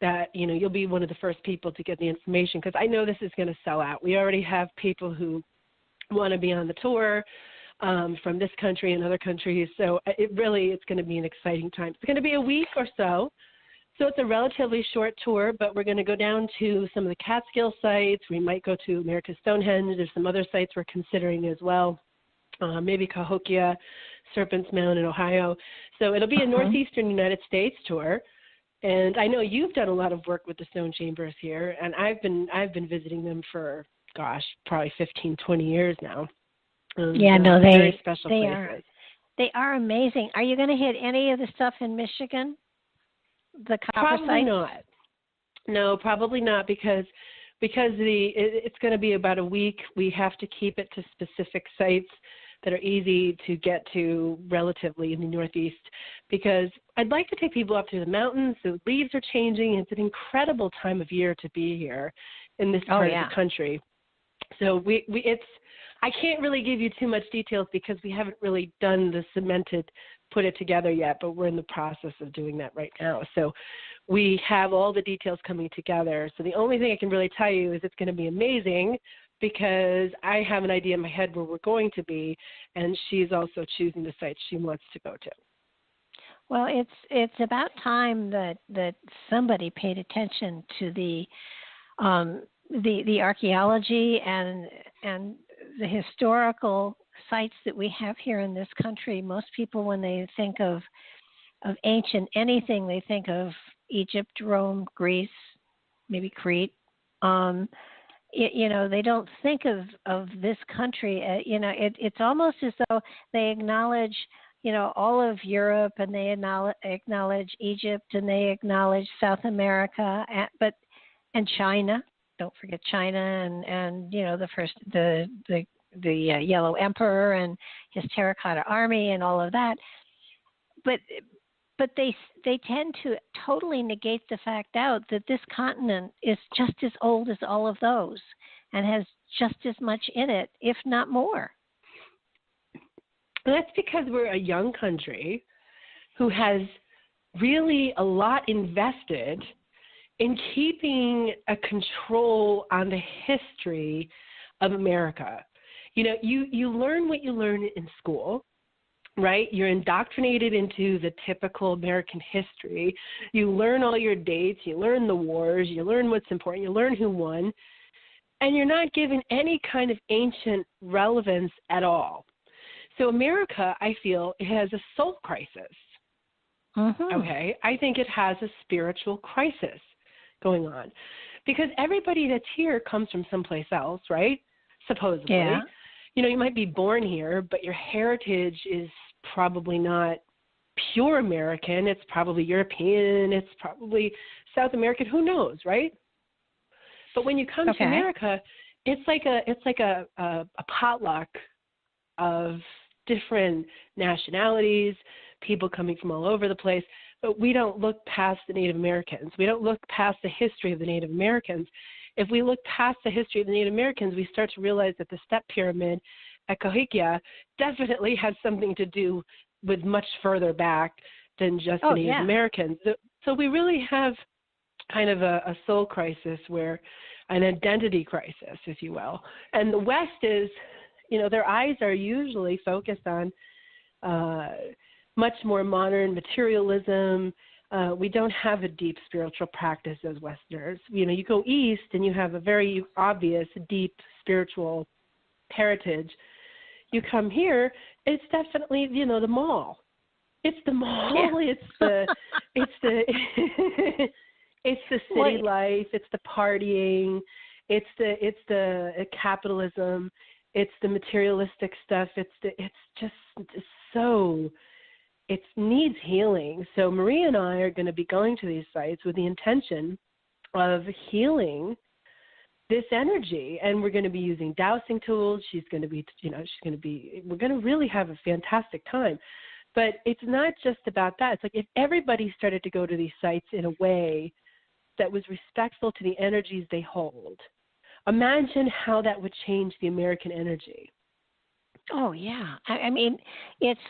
that, you'll be one of the first people to get the information, because I know this is going to sell out. We already have people who want to be on the tour from this country and other countries, so it's going to be an exciting time. It's going to be a week or so. So it's a relatively short tour, but we're going to go down to some of the Catskill sites. We might go to America's Stonehenge. There's some other sites we're considering as well, maybe Cahokia, Serpent's Mound in Ohio. So it'll be a northeastern United States tour. And I know you've done a lot of work with the stone chambers here, and I've been visiting them for, probably 15, 20 years now. Very special places. They are amazing. Are you going to hit any of the stuff in Michigan? The copper probably sites? Not. No, probably not, because it's going to be about a week. We have to keep it to specific sites that are easy to get to relatively in the Northeast, because I'd like to take people up through the mountains. The leaves are changing. It's an incredible time of year to be here in this part of the country. So I can't really give you too much details because we haven't really done the put it together yet, but we're in the process of doing that right now. So we have all the details coming together. So the only thing I can really tell you is it's going to be amazing, because I have an idea in my head where we're going to be, and she's also choosing the sites she wants to go to. Well, it's about time that somebody paid attention to the archaeology and the historical sites that we have here in this country. Most people, when they think of ancient anything, they think of Egypt, Rome, Greece, maybe Crete. They don't think of this country. It's almost as though they acknowledge, all of Europe, and they acknowledge Egypt, and they acknowledge South America, and China. Don't forget China, and the Yellow Emperor and his terracotta army and all of that. But they tend to totally negate the fact out that this continent is just as old as all of those and has just as much in it, if not more. That's because we're a young country who has really a lot invested in keeping a control on the history of America. You learn what you learn in school, right? You're indoctrinated into the typical American history. You learn all your dates. You learn the wars. You learn what's important. You learn who won. And you're not given any kind of ancient relevance at all. So America, I feel, has a soul crisis. Okay? I think it has a spiritual crisis going on, because everybody that's here comes from someplace else, right? Supposedly. Yeah. You might be born here, but your heritage is probably not pure American. It's probably European. It's probably South American. Who knows, right? But when you come to America, it's like a potluck of different nationalities, people coming from all over the place. But we don't look past the Native Americans. We don't look past the history of the Native Americans. If we look past the history of the Native Americans, we start to realize that the step pyramid at Cahokia definitely has something to do with much further back than just the Native Americans. So we really have kind of a soul crisis, where an identity crisis, if you will. And the West is, their eyes are usually focused on much more modern materialism. We don't have a deep spiritual practice as Westerners. You go east and you have a very obvious deep spiritual heritage. You come here, it's definitely, the mall. It's the mall. Yeah. It's the city life. It's the partying. It's the capitalism. It's the materialistic stuff. It needs healing. So Maria and I are going to be going to these sites with the intention of healing this energy, and we're going to be using dowsing tools. We're going to really have a fantastic time. But it's not just about that. It's like if everybody started to go to these sites in a way that was respectful to the energies they hold, imagine how that would change the American energy. Oh, yeah. I mean, it's,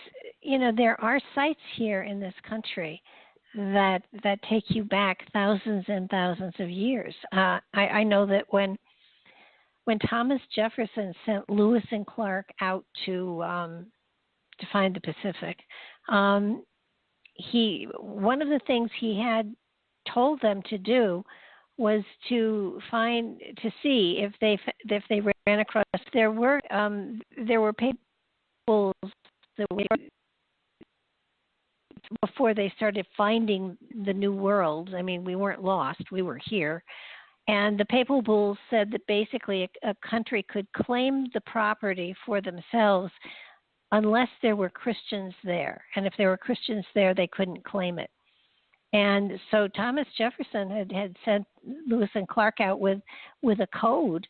there are sites here in this country that take you back thousands and thousands of years. I know that when Thomas Jefferson sent Lewis and Clark out to find the Pacific, one of the things he had told them to do was to see if they ran across. There were papers that were, before they started finding the New World. I mean, we weren't lost; we were here. And the papal bulls said that basically a country could claim the property for themselves unless there were Christians there, and if there were Christians there, they couldn't claim it. And so Thomas Jefferson had sent Lewis and Clark out with a code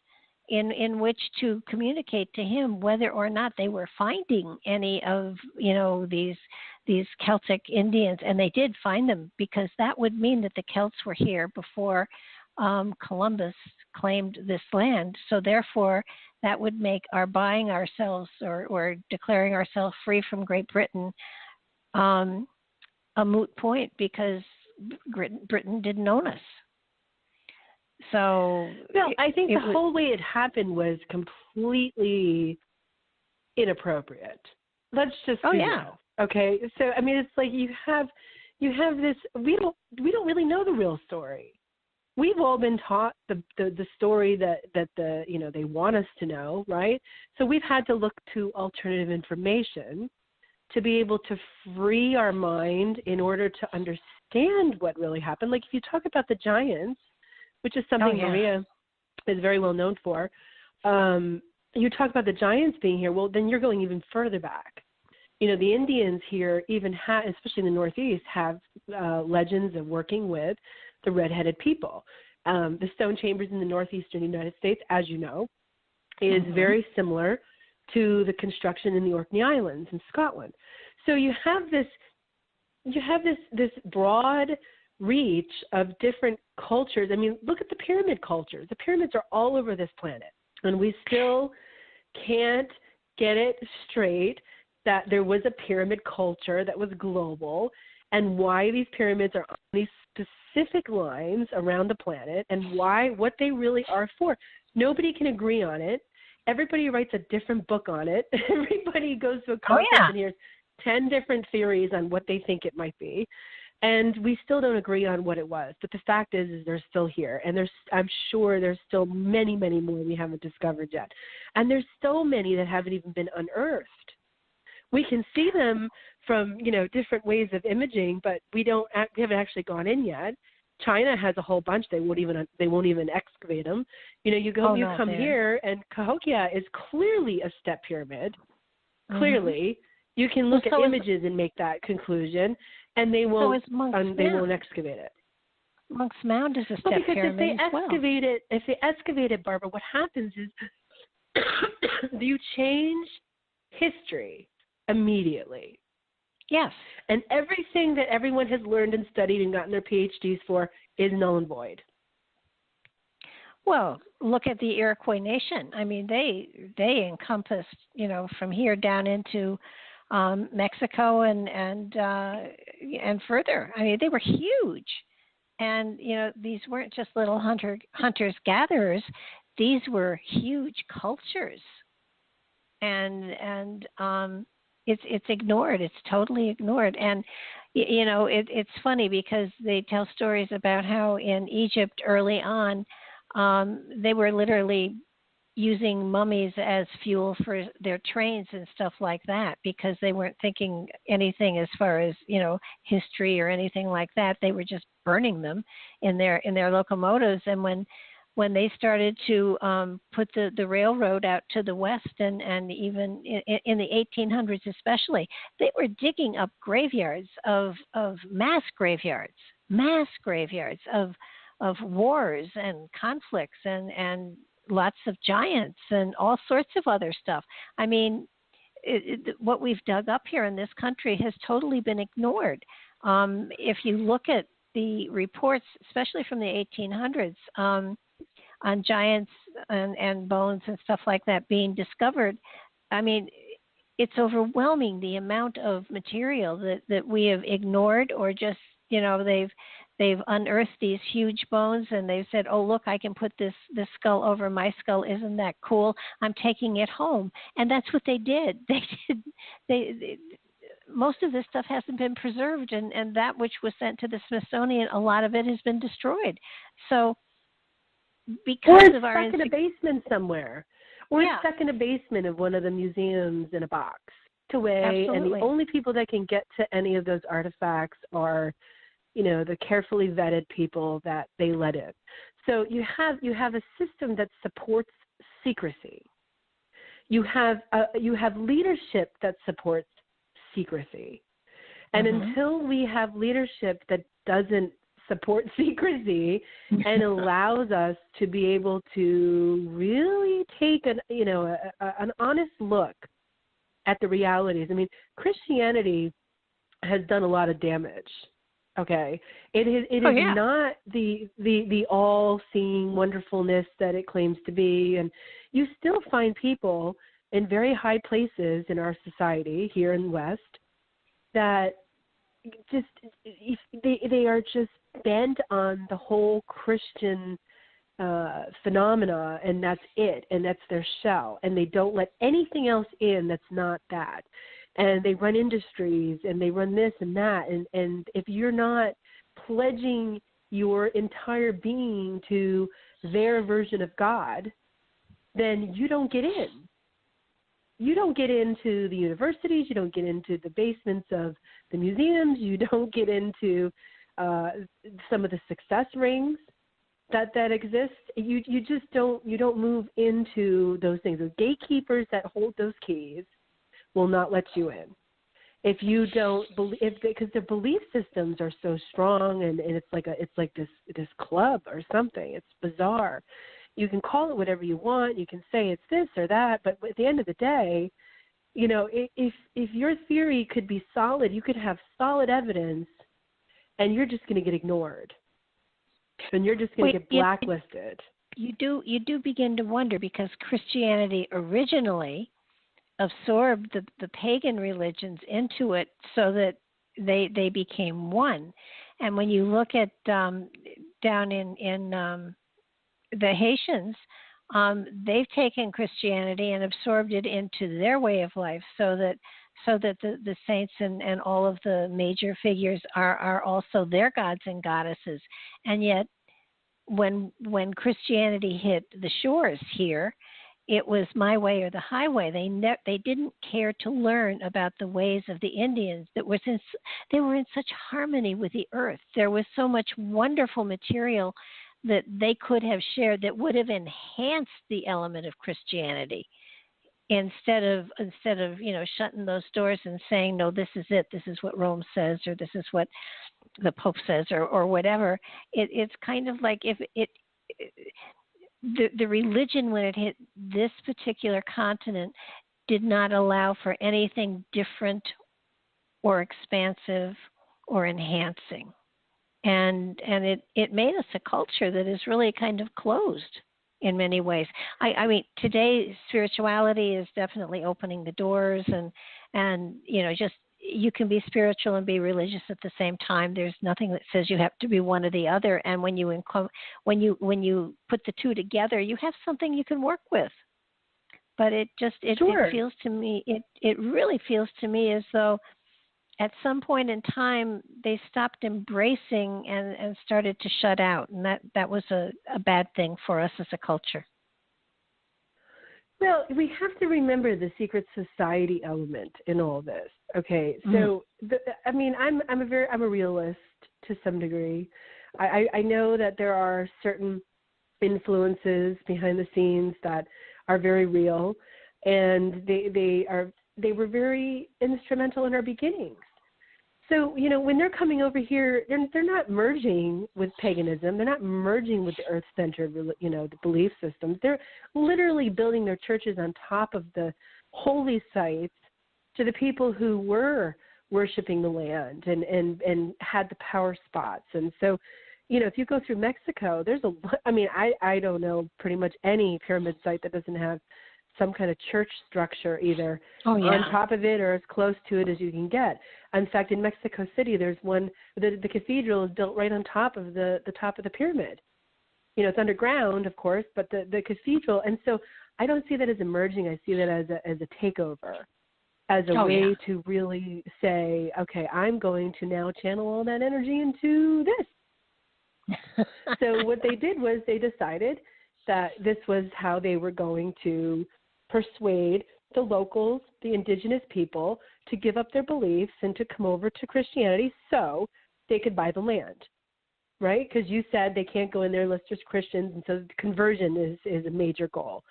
in which to communicate to him whether or not they were finding any of these Celtic Indians, and they did find them, because that would mean that the Celts were here before Columbus claimed this land. So therefore, that would make our buying ourselves or declaring ourselves free from Great Britain a moot point, because Britain didn't own us. So I think the whole way it happened was completely inappropriate. Let's just be real. Okay, so I mean, it's like you have this. We don't really know the real story. We've all been taught the story that they want us to know, right? So we've had to look to alternative information to be able to free our mind in order to understand what really happened. Like if you talk about the giants, which is something Maria is very well known for, you talk about the giants being here, well, then you're going even further back. The Indians here even especially in the Northeast, have legends of working with the red-headed people. The stone chambers in the northeastern United States, as you know, is very similar to the construction in the Orkney Islands in Scotland. So you have this broad reach of different cultures. I mean, look at the pyramid cultures. The pyramids are all over this planet, and we still can't get it straight that there was a pyramid culture that was global, and why these pyramids are on these specific lines around the planet, and what they really are for. Nobody can agree on it. Everybody writes a different book on it. Everybody goes to a conference and hears 10 different theories on what they think it might be. And we still don't agree on what it was. But the fact is they're still here. And I'm sure there's still many, many more we haven't discovered yet. And there's so many that haven't even been unearthed. We can see them from, different ways of imaging, but we haven't actually gone in yet. China has a whole bunch. They won't even excavate them. You come here, and Cahokia is clearly a step pyramid. Clearly, you can look at images and make that conclusion, and they won't excavate it. Monk's Mound is a step pyramid as well. If they excavate it, Barbara, what happens is you change history immediately. Yes. And everything that everyone has learned and studied and gotten their PhDs for is null and void. Well, look at the Iroquois Nation. I mean, they encompassed, from here down into Mexico and further. I mean, they were huge. And, these weren't just little hunters-gatherers. These were huge cultures. And it's ignored. It's totally ignored. And it's funny because they tell stories about how in Egypt early on, they were literally using mummies as fuel for their trains and stuff like that, because they weren't thinking anything as far as, history or anything like that. They were just burning them in their locomotives. And when they started to put the railroad out to the west, and even in the 1800s especially, they were digging up graveyards of mass graveyards of wars and conflicts and lots of giants and all sorts of other stuff. I mean, what we've dug up here in this country has totally been ignored. If you look at the reports, especially from the 1800s, on giants and bones and stuff like that being discovered, I mean, it's overwhelming the amount of material that we have ignored, or just, they've unearthed these huge bones and they've said, oh, look, I can put this skull over my skull. Isn't that cool? I'm taking it home. And that's what they did. They most of this stuff hasn't been preserved, and that which was sent to the Smithsonian, a lot of it has been destroyed. So because or it's of our stuck in a basement somewhere, or it's stuck in a basement of one of the museums in a box away. Absolutely. And the only people that can get to any of those artifacts are, the carefully vetted people that they let in. So you have a system that supports secrecy. You have leadership that supports secrecy. And until we have leadership that doesn't support secrecy and allows us to be able to really take an honest look at the realities. I mean, Christianity has done a lot of damage. Okay, it is not the all-seeing wonderfulness that it claims to be, and you still find people in very high places in our society here in the West that just they are just bent on the whole Christian phenomena, and that's it, and that's their shell, and they don't let anything else in that's not that. And they run industries, and they run this and that, and if you're not pledging your entire being to their version of God, then you don't get in. You don't get into the universities, you don't get into the basements of the museums, you don't get into some of the success rings that exist. You just don't move into those things. The gatekeepers that hold those keys will not let you in if you don't believe, because their belief systems are so strong, and it's like this club or something. It's bizarre. You can call it whatever you want. You can say it's this or that, but at the end of the day, if your theory could be solid, you could have solid evidence, and you're just going to get ignored, and you're just going to get blacklisted. You do begin to wonder, because Christianity originally absorbed the pagan religions into it so that they became one. And when you look at down in the Haitians, they've taken Christianity and absorbed it into their way of life, so that the saints and all of the major figures are also their gods and goddesses. And yet, when Christianity hit the shores here, it was my way or the highway. They didn't care to learn about the ways of the Indians they were in such harmony with the earth. There was so much wonderful material that they could have shared that would have enhanced the element of Christianity, instead of shutting those doors and saying, no, this is it, this is what Rome says, or this is what the Pope says, or whatever. It's kind of like the religion, when it hit this particular continent, did not allow for anything different or expansive or enhancing. And it made us a culture that is really kind of closed in many ways. I mean, today spirituality is definitely opening the doors, and just you can be spiritual and be religious at the same time. There's nothing that says you have to be one or the other. And when you put the two together, you have something you can work with. But it feels to me, it really feels to me as though at some point in time they stopped embracing and started to shut out, and that was a bad thing for us as a culture. Well, we have to remember the secret society element in all this. Okay, so I'm a realist to some degree. I know that there are certain influences behind the scenes that are very real, and they were very instrumental in our beginnings. So, when they're coming over here, they're not merging with paganism. They're not merging with the earth-centered, the belief systems. They're literally building their churches on top of the holy sites to the people who were worshiping the land and had the power spots. And so, if you go through Mexico, I don't know pretty much any pyramid site that doesn't have some kind of church structure either on top of it or as close to it as you can get. In fact, in Mexico City, there's one, the cathedral is built right on top of the top of the pyramid. It's underground, of course, but the cathedral. And so I don't see that as emerging. I see that as a takeover, as a way to really say, okay, I'm going to now channel all that energy into this. So what they did was they decided that this was how they were going to persuade the locals, the indigenous people, to give up their beliefs and to come over to Christianity so they could buy the land, right? Because you said they can't go in there unless there's Christians, and so conversion is a major goal.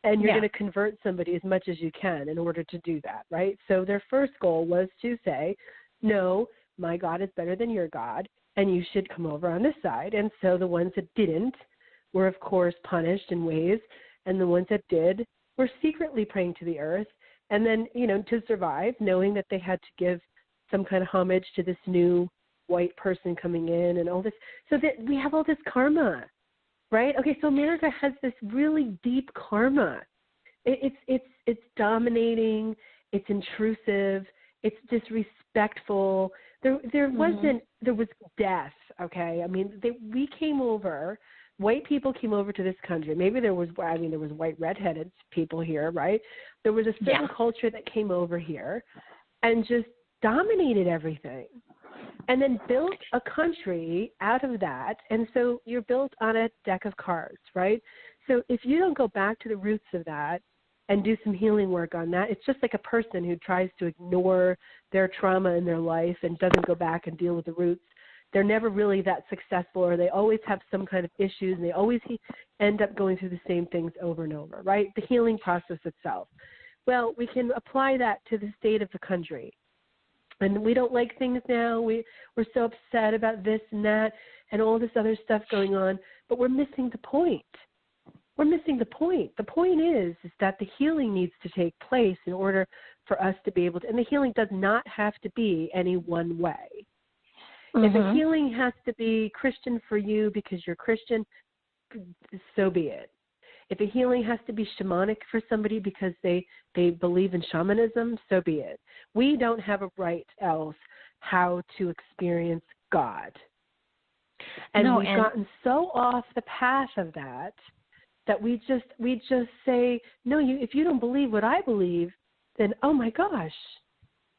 And you're going to convert somebody as much as you can in order to do that, right? So their first goal was to say, no, my God is better than your God, and you should come over on this side. And so the ones that didn't were, of course, punished in ways, and the ones that did were secretly praying to the earth, and then, to survive, knowing that they had to give some kind of homage to this new white person coming in and all this. So that we have all this karma, right? Okay, so America has this really deep karma. It's dominating, it's intrusive, it's disrespectful. There was death, okay? I mean, we came over. White people came over to this country. Maybe there was white redheaded people here, right? There was a certain culture that came over here and just dominated everything and then built a country out of that. And so you're built on a deck of cards, right? So if you don't go back to the roots of that and do some healing work on that, it's just like a person who tries to ignore their trauma in their life and doesn't go back and deal with the roots. They're never really that successful, or they always have some kind of issues, and they always end up going through the same things over and over, right? The healing process itself. Well, we can apply that to the state of the country. And we don't like things now. We're so upset about this and that and all this other stuff going on, but we're missing the point. We're missing the point. The point is that the healing needs to take place in order for us to be able to, and the healing does not have to be any one way. If the healing has to be Christian for you because you're Christian, so be it. If a healing has to be shamanic for somebody because they believe in shamanism, so be it. We don't have a right else how to experience God. And we've gotten so off the path of that we just say, no, if you don't believe what I believe, then, oh my gosh,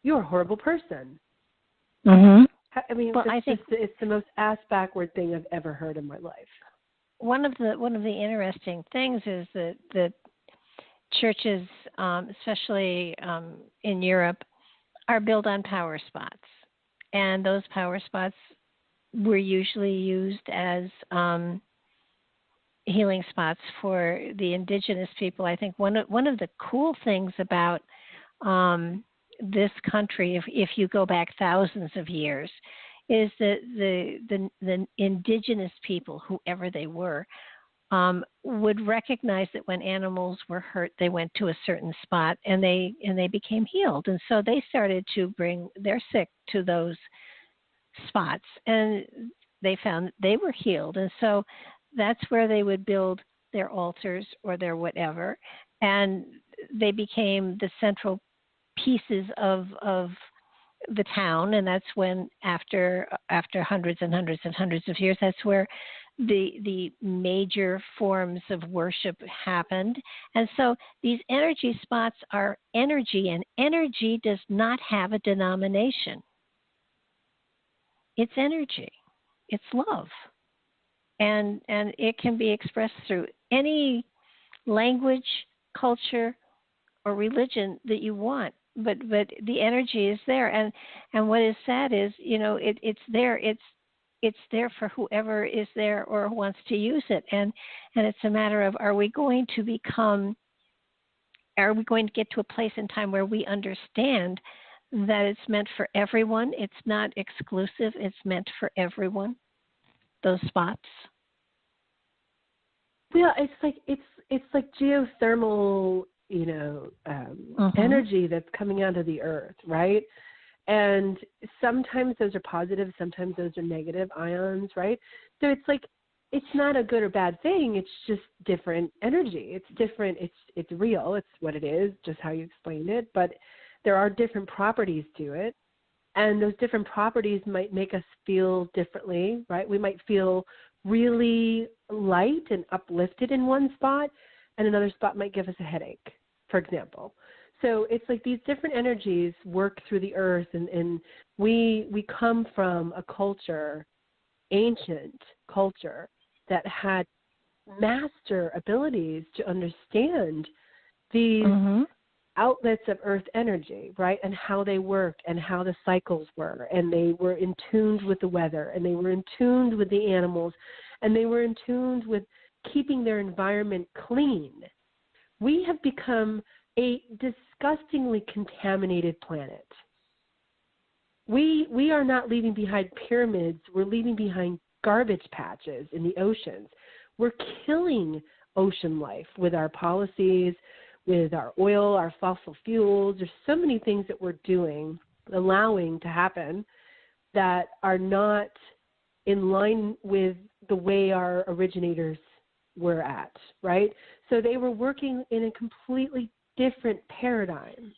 you're a horrible person. I mean, I think it's the most ass-backward thing I've ever heard in my life. One of the interesting things is that churches, especially in Europe, are built on power spots, and those power spots were usually used as healing spots for the indigenous people. I think one of the cool things about this country, if you go back thousands of years, is that the indigenous people, whoever they were, would recognize that when animals were hurt, they went to a certain spot and they became healed. And so they started to bring their sick to those spots, and they found that they were healed. And so that's where they would build their altars or their whatever, and they became the central pieces of the town. And that's when after hundreds and hundreds and hundreds of years, that's where the major forms of worship happened. And so these energy spots are energy, and energy does not have a denomination. It's energy. It's love. And it can be expressed through any language, culture, or religion that you want. But the energy is there. And what is sad is, it's there. It's there for whoever is there or wants to use it. And it's a matter of, are we going to get to a place in time where we understand that it's meant for everyone? It's not exclusive. It's meant for everyone, those spots. Yeah, it's like geothermal, energy that's coming out of the earth, right? And sometimes those are positive, sometimes those are negative ions, right? So it's not a good or bad thing. It's just different energy. It's different. It's real. It's what it is, just how you explained it. But there are different properties to it. And those different properties might make us feel differently, right? We might feel really light and uplifted in one spot, and another spot might give us a headache, for example. So it's like these different energies work through the earth, and we come from a culture, ancient culture, that had master abilities to understand these outlets of earth energy, right, and how they work and how the cycles were. And they were in tune with the weather, and they were in tune with the animals, and they were in tune with keeping their environment clean. We have become a disgustingly contaminated planet. We are not leaving behind pyramids. We're leaving behind garbage patches in the oceans. We're killing ocean life with our policies, with our oil, our fossil fuels. There's so many things that we're doing, allowing to happen, that are not in line with the way our originators were at, right? So they were working in a completely different paradigm.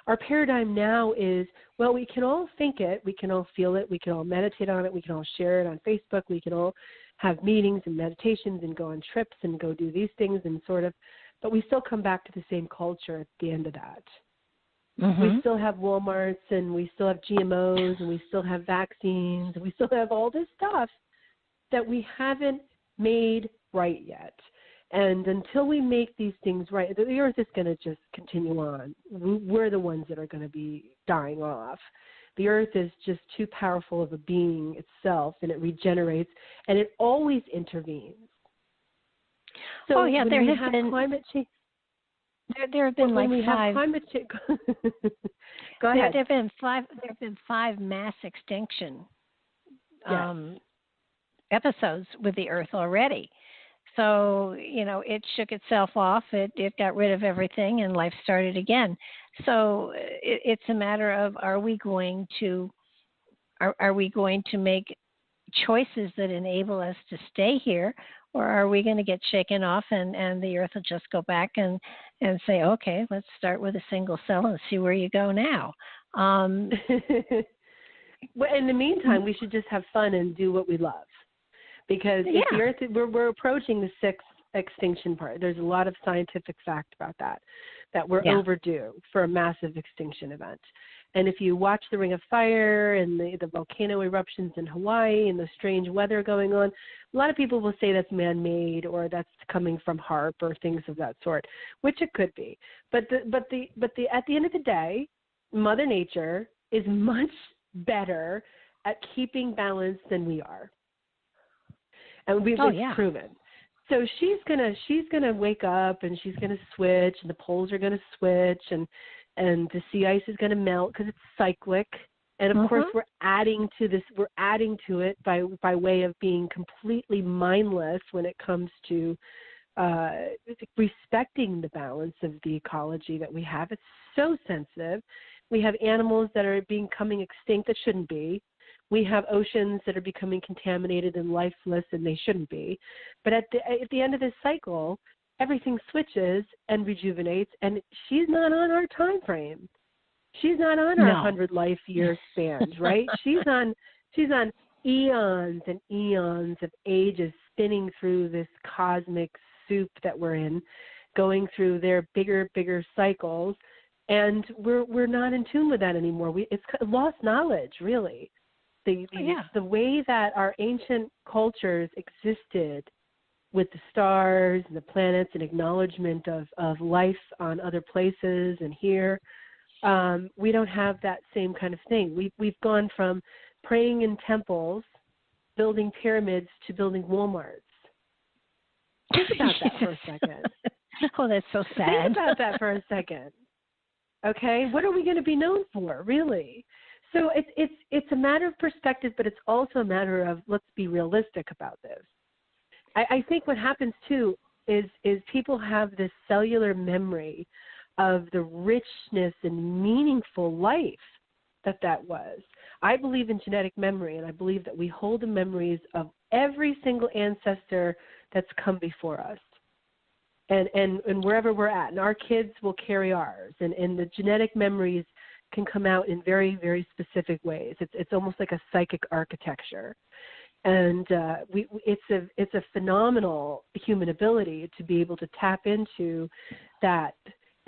Our paradigm now is, well, we can all think it, we can all feel it, we can all meditate on it, we can all share it on Facebook, we can all have meetings and meditations and go on trips and go do these things and sort of, but we still come back to the same culture at the end of that. We still have Walmarts, and we still have GMOs, and we still have vaccines, and we still have all this stuff that we haven't made right yet. And until we make these things right, the earth is going to just continue on. We're the ones that are going to be dying off. The earth is just too powerful of a being itself, and it regenerates, and it always intervenes. So there has been climate change. There have been climate change. Go ahead. There have been 5 mass extinction episodes with the Earth already. So it shook itself off. It got rid of everything, and life started again. So it's a matter of, are we going to make choices that enable us to stay here, or are we going to get shaken off and the earth will just go back and say, okay, let's start with a single cell and see where you go now. Well, in the meantime, we should just have fun and do what we love. Because if the earth, we're approaching the 6th extinction part. There's a lot of scientific fact about that we're overdue for a massive extinction event. And if you watch the Ring of Fire and the volcano eruptions in Hawaii and the strange weather going on, a lot of people will say that's man-made or that's coming from HAARP or things of that sort, which it could be. But at the end of the day, Mother Nature is much better at keeping balance than we are, and we've proven. So she's gonna wake up and she's gonna switch, and the poles are gonna switch, and the sea ice is going to melt because it's cyclic. And, of course, we're adding to this. We're adding to it by way of being completely mindless when it comes to respecting the balance of the ecology that we have. It's so sensitive. We have animals that are becoming extinct that shouldn't be. We have oceans that are becoming contaminated and lifeless, and they shouldn't be. But at the end of this cycle, everything switches and rejuvenates, and she's not on our time frame. She's not on our 100 life year spans, right? She's on eons and eons of ages spinning through this cosmic soup that we're in, going through their bigger cycles, and we're not in tune with that anymore. It's lost knowledge, really. The way that our ancient cultures existed with the stars and the planets and acknowledgement of life on other places and here, we don't have that same kind of thing. We've gone from praying in temples, building pyramids, to building Walmarts. Think about that for a second. Oh, that's so sad. Think about that for a second. Okay, what are we going to be known for, really? So it's a matter of perspective, but it's also a matter of, let's be realistic about this. I think what happens too is people have this cellular memory of the richness and meaningful life that was. I believe in genetic memory, and I believe that we hold the memories of every single ancestor that's come before us. And wherever we're at, and our kids will carry ours, and the genetic memories can come out in very, very specific ways. It's almost like a psychic architecture, and it's a phenomenal human ability to be able to tap into that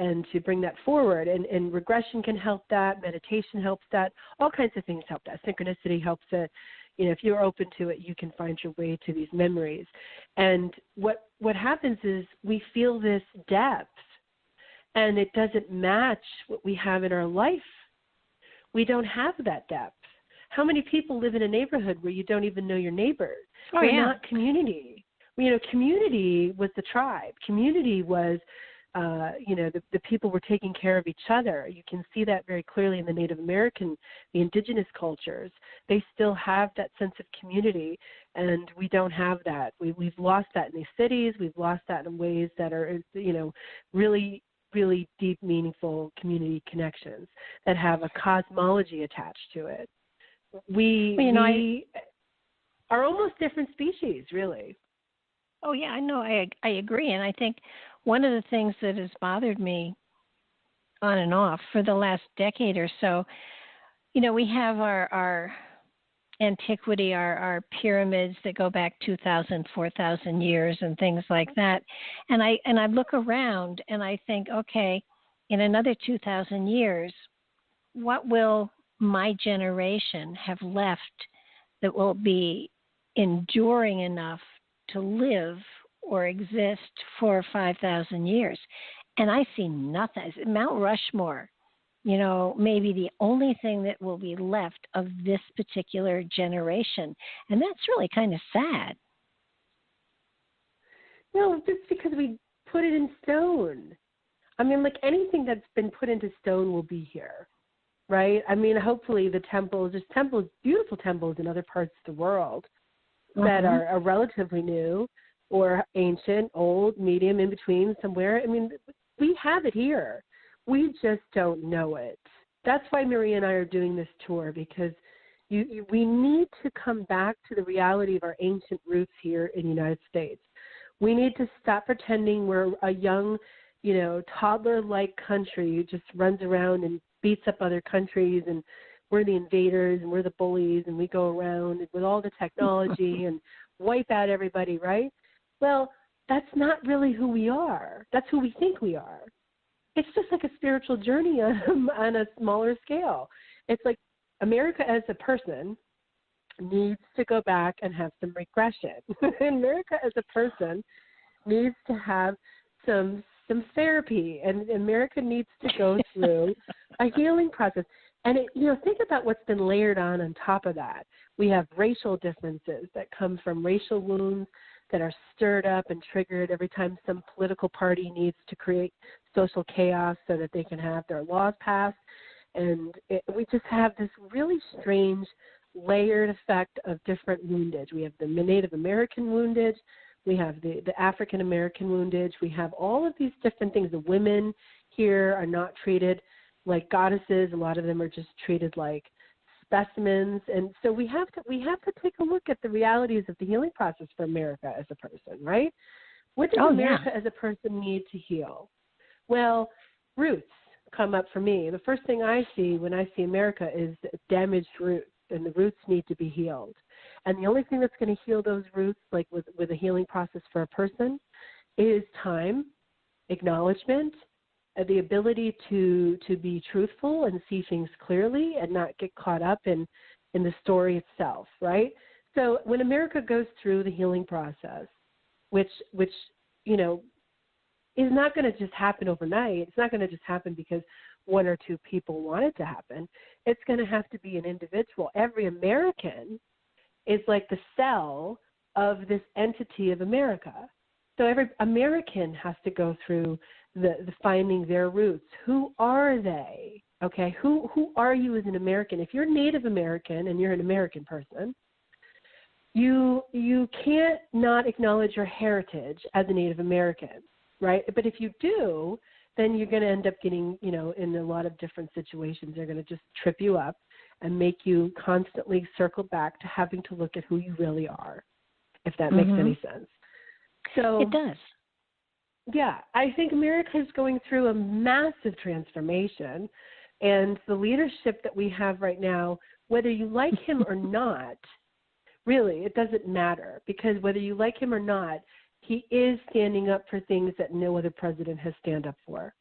and to bring that forward. And regression can help that, meditation helps that, all kinds of things help that. Synchronicity helps it. You know, if you're open to it, you can find your way to these memories. And what happens is we feel this depth, and it doesn't match what we have in our life. We don't have that depth. How many people live in a neighborhood where you don't even know your neighbors? We're not community. You know, community was the tribe. Community was, the people were taking care of each other. You can see that very clearly in the Native American, the indigenous cultures. They still have that sense of community, and we don't have that. We've lost that in these cities. We've lost that in ways that are, really, really deep, meaningful community connections that have a cosmology attached to it. We are almost different species, really. Oh, yeah, I know. I agree. And I think one of the things that has bothered me on and off for the last decade or so, we have our antiquity, our pyramids that go back 2,000, 4,000 years and things like that. And I look around and I think, okay, in another 2,000 years, what will my generation have left that will be enduring enough to live or exist for 5,000 years? And I see nothing. Mount Rushmore, maybe the only thing that will be left of this particular generation. And that's really kind of sad. No, just because we put it in stone. I mean, like anything that's been put into stone will be here, right? I mean, hopefully the beautiful temples in other parts of the world that are relatively new or ancient, old, medium, in between somewhere. I mean, we have it here. We just don't know it. That's why Maria and I are doing this tour, because we need to come back to the reality of our ancient roots here in the United States. We need to stop pretending we're a young, toddler-like country who just runs around and beats up other countries, and we're the invaders and we're the bullies, and we go around with all the technology and wipe out everybody, right? Well, that's not really who we are. That's who we think we are. It's just like a spiritual journey on a smaller scale. It's like America as a person needs to go back and have some regression. America as a person needs to have some therapy, and America needs to go through a healing process. And think about what's been layered on top of that. We have racial differences that come from racial wounds that are stirred up and triggered every time some political party needs to create social chaos so that they can have their laws passed. And we just have this really strange layered effect of different woundage. We have the Native American woundage. We have the African American woundage. We have all of these different things. The women here are not treated like goddesses. A lot of them are just treated like specimens. And so we have to take a look at the realities of the healing process for America as a person, right? What does America as a person need to heal? Well, roots come up for me. The first thing I see when I see America is damaged roots. and the roots need to be healed. And the only thing that's going to heal those roots, like with a healing process for a person, is time, acknowledgement, the ability to be truthful and see things clearly and not get caught up in the story itself, right? So when America goes through the healing process, which you know, is not going to just happen overnight. It's not going to just happen because one or two people want it to happen. It's going to have to be an individual. Every American is like the cell of this entity of America. So every American has to go through the finding their roots. Who are they? Okay, who are you as an American? If you're Native American and you're an American person, you can't not acknowledge your heritage as a Native American, right? But if you do, then you're going to end up getting, you know, in a lot of different situations, they're going to just trip you up and make you constantly circle back to having to look at who you really are, if that makes any sense. So it does. Yeah, I think America is going through a massive transformation, and the leadership that we have right now, whether you like him or not, really, it doesn't matter, because whether you like him or not, he is standing up for things that no other president has stand up for.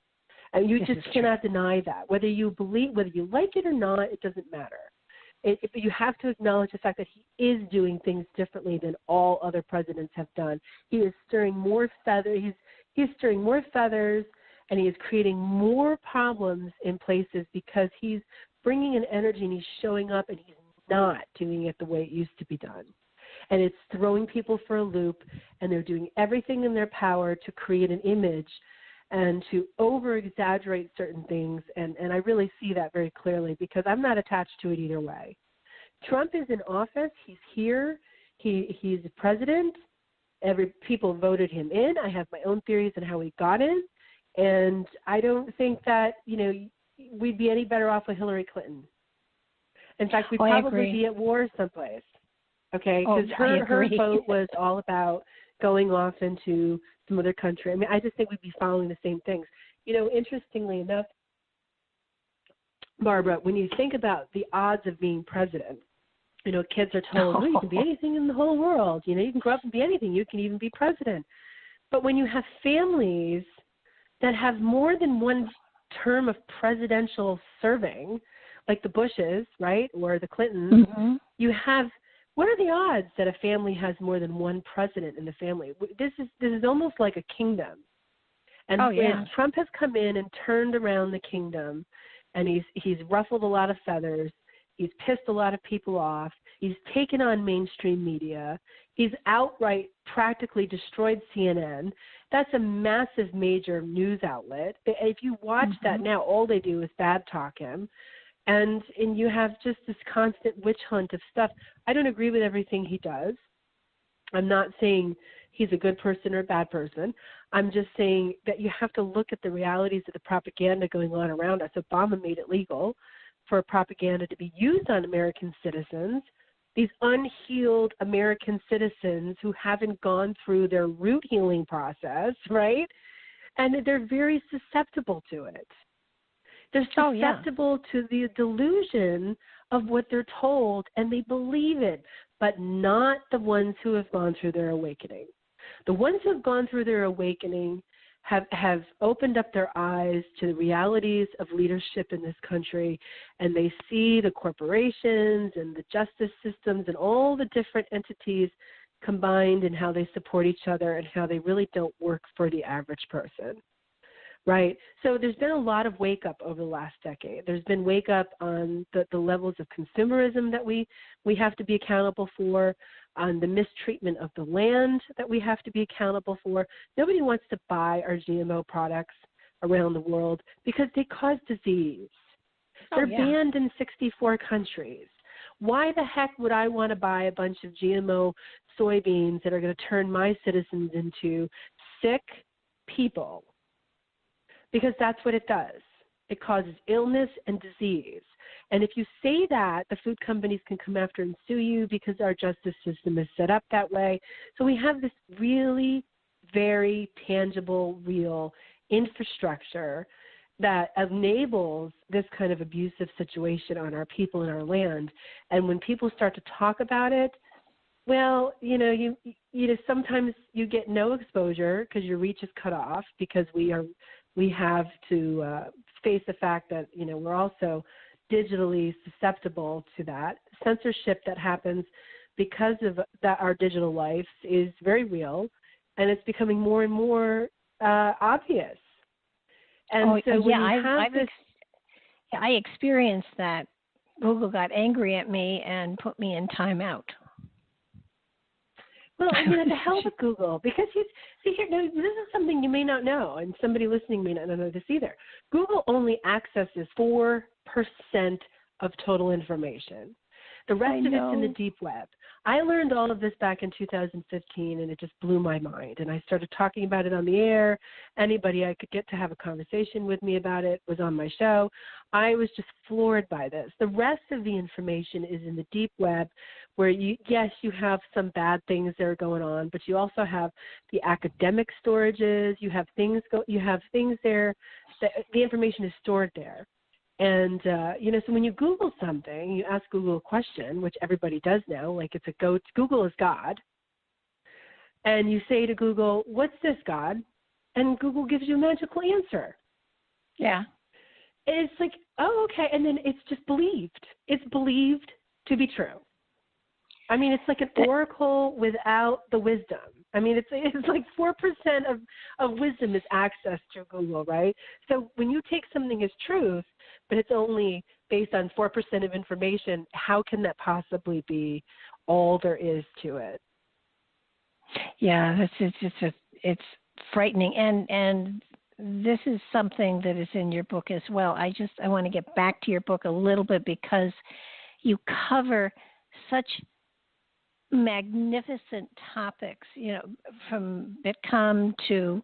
And you just cannot deny that. Whether you like it or not, it doesn't matter. You have to acknowledge the fact that he is doing things differently than all other presidents have done. He is stirring more feathers. He's stirring more feathers, and he is creating more problems in places because he's bringing an energy and he's showing up, and he's not doing it the way it used to be done. And it's throwing people for a loop, and they're doing everything in their power to create an image and to over-exaggerate certain things, and I really see that very clearly because I'm not attached to it either way. Trump is in office. He's here. He's the president. People voted him in. I have my own theories on how he got in, and I don't think that, you know, we'd be any better off with Hillary Clinton. In fact, we'd probably be at war someplace, okay, because her vote was all about going off into some other country. I mean, I just think we'd be following the same things. You know, interestingly enough, Barbara, when you think about the odds of being president, you know, kids are told, oh, you can be anything in the whole world. You know, you can grow up and be anything. You can even be president. But when you have families that have more than one term of presidential serving, like the Bushes, right, or the Clintons, you have, what are the odds that a family has more than one president in the family? This is almost like a kingdom. And when Trump has come in and turned around the kingdom, and he's ruffled a lot of feathers, he's pissed a lot of people off, he's taken on mainstream media, he's outright practically destroyed CNN. That's a massive major news outlet. If you watch that now, all they do is bad talk him. And you have just this constant witch hunt of stuff. I don't agree with everything he does. I'm not saying he's a good person or a bad person. I'm just saying that you have to look at the realities of the propaganda going on around us. Obama made it legal for propaganda to be used on American citizens, these unhealed American citizens who haven't gone through their root healing process, right? And they're very susceptible to it. They're susceptible to the delusion of what they're told, and they believe it, but not the ones who have gone through their awakening. The ones who have gone through their awakening have opened up their eyes to the realities of leadership in this country, and they see the corporations and the justice systems and all the different entities combined and how they support each other and how they really don't work for the average person. Right. So there's been a lot of wake up over the last decade. There's been wake up on the levels of consumerism that we have to be accountable for, on the mistreatment of the land that we have to be accountable for. Nobody wants to buy our GMO products around the world because they cause disease. They're banned in 64 countries. Why the heck would I want to buy a bunch of GMO soybeans that are going to turn my citizens into sick people? Because that's what it does. It causes illness and disease. And if you say that, the food companies can come after and sue you because our justice system is set up that way. So we have this really very tangible, real infrastructure that enables this kind of abusive situation on our people and our land. And when people start to talk about it, well, you know, sometimes you get no exposure because your reach is cut off, because we have to face the fact that, you know, we're also digitally susceptible to that. Censorship that happens because of that, our digital life is very real, and it's becoming more and more obvious. And so when you have this... I experienced that. Google got angry at me and put me in timeout. Well, you know, the hell with Google, because this is something you may not know, and somebody listening may not know this either. Google only accesses 4% of total information. The rest of it's in the deep web. I learned all of this back in 2015, and it just blew my mind. And I started talking about it on the air. Anybody I could get to have a conversation with me about it was on my show. I was just floored by this. The rest of the information is in the deep web, where you have some bad things that are going on, but you also have the academic storages. You have things there that the information is stored there. And, you know, so when you Google something, you ask Google a question, which everybody does now, like Google is God. And you say to Google, what's this, God? And Google gives you a magical answer. Yeah. And it's like, oh, okay. And then it's just believed. It's believed to be true. I mean, it's like an oracle without the wisdom. I mean, it's like 4% of wisdom is accessed through Google, right? So when you take something as truth, but it's only based on 4% of information, how can that possibly be all there is to it? Yeah, it's frightening, and this is something that is in your book as well. I want to get back to your book a little bit, because you cover such magnificent topics, you know, from Bitcom to,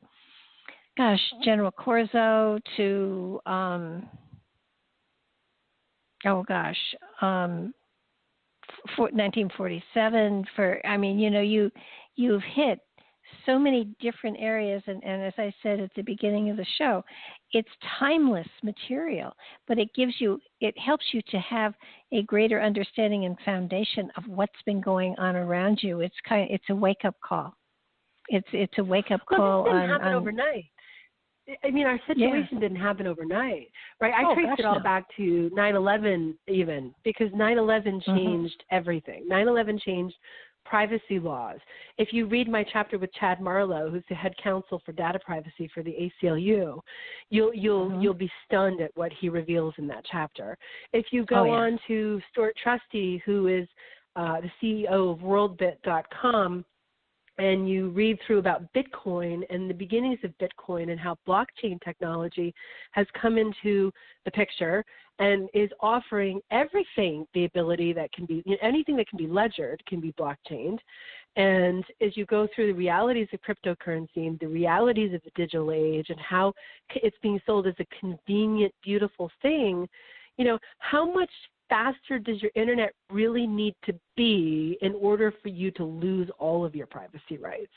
General Corzo to, 1947. You've hit so many different areas, and as I said at the beginning of the show, it's timeless material, but it helps you to have a greater understanding and foundation of what's been going on around you. It's a wake up call. It's a wake up call. Well, this didn't happen overnight. I mean, our situation didn't happen overnight, right? I traced it all back to 9/11 even, because 9/11 changed everything. 9/11 changed privacy laws. If you read my chapter with Chad Marlowe, who's the head counsel for data privacy for the ACLU, you'll be stunned at what he reveals in that chapter. If you go on to Stuart Trusty, who is the CEO of worldbit.com, and you read through about Bitcoin and the beginnings of Bitcoin and how blockchain technology has come into the picture and is offering everything the ability that can be, anything that can be ledgered can be blockchained. And as you go through the realities of cryptocurrency and the realities of the digital age and how it's being sold as a convenient, beautiful thing, how much faster does your internet really need to be in order for you to lose all of your privacy rights?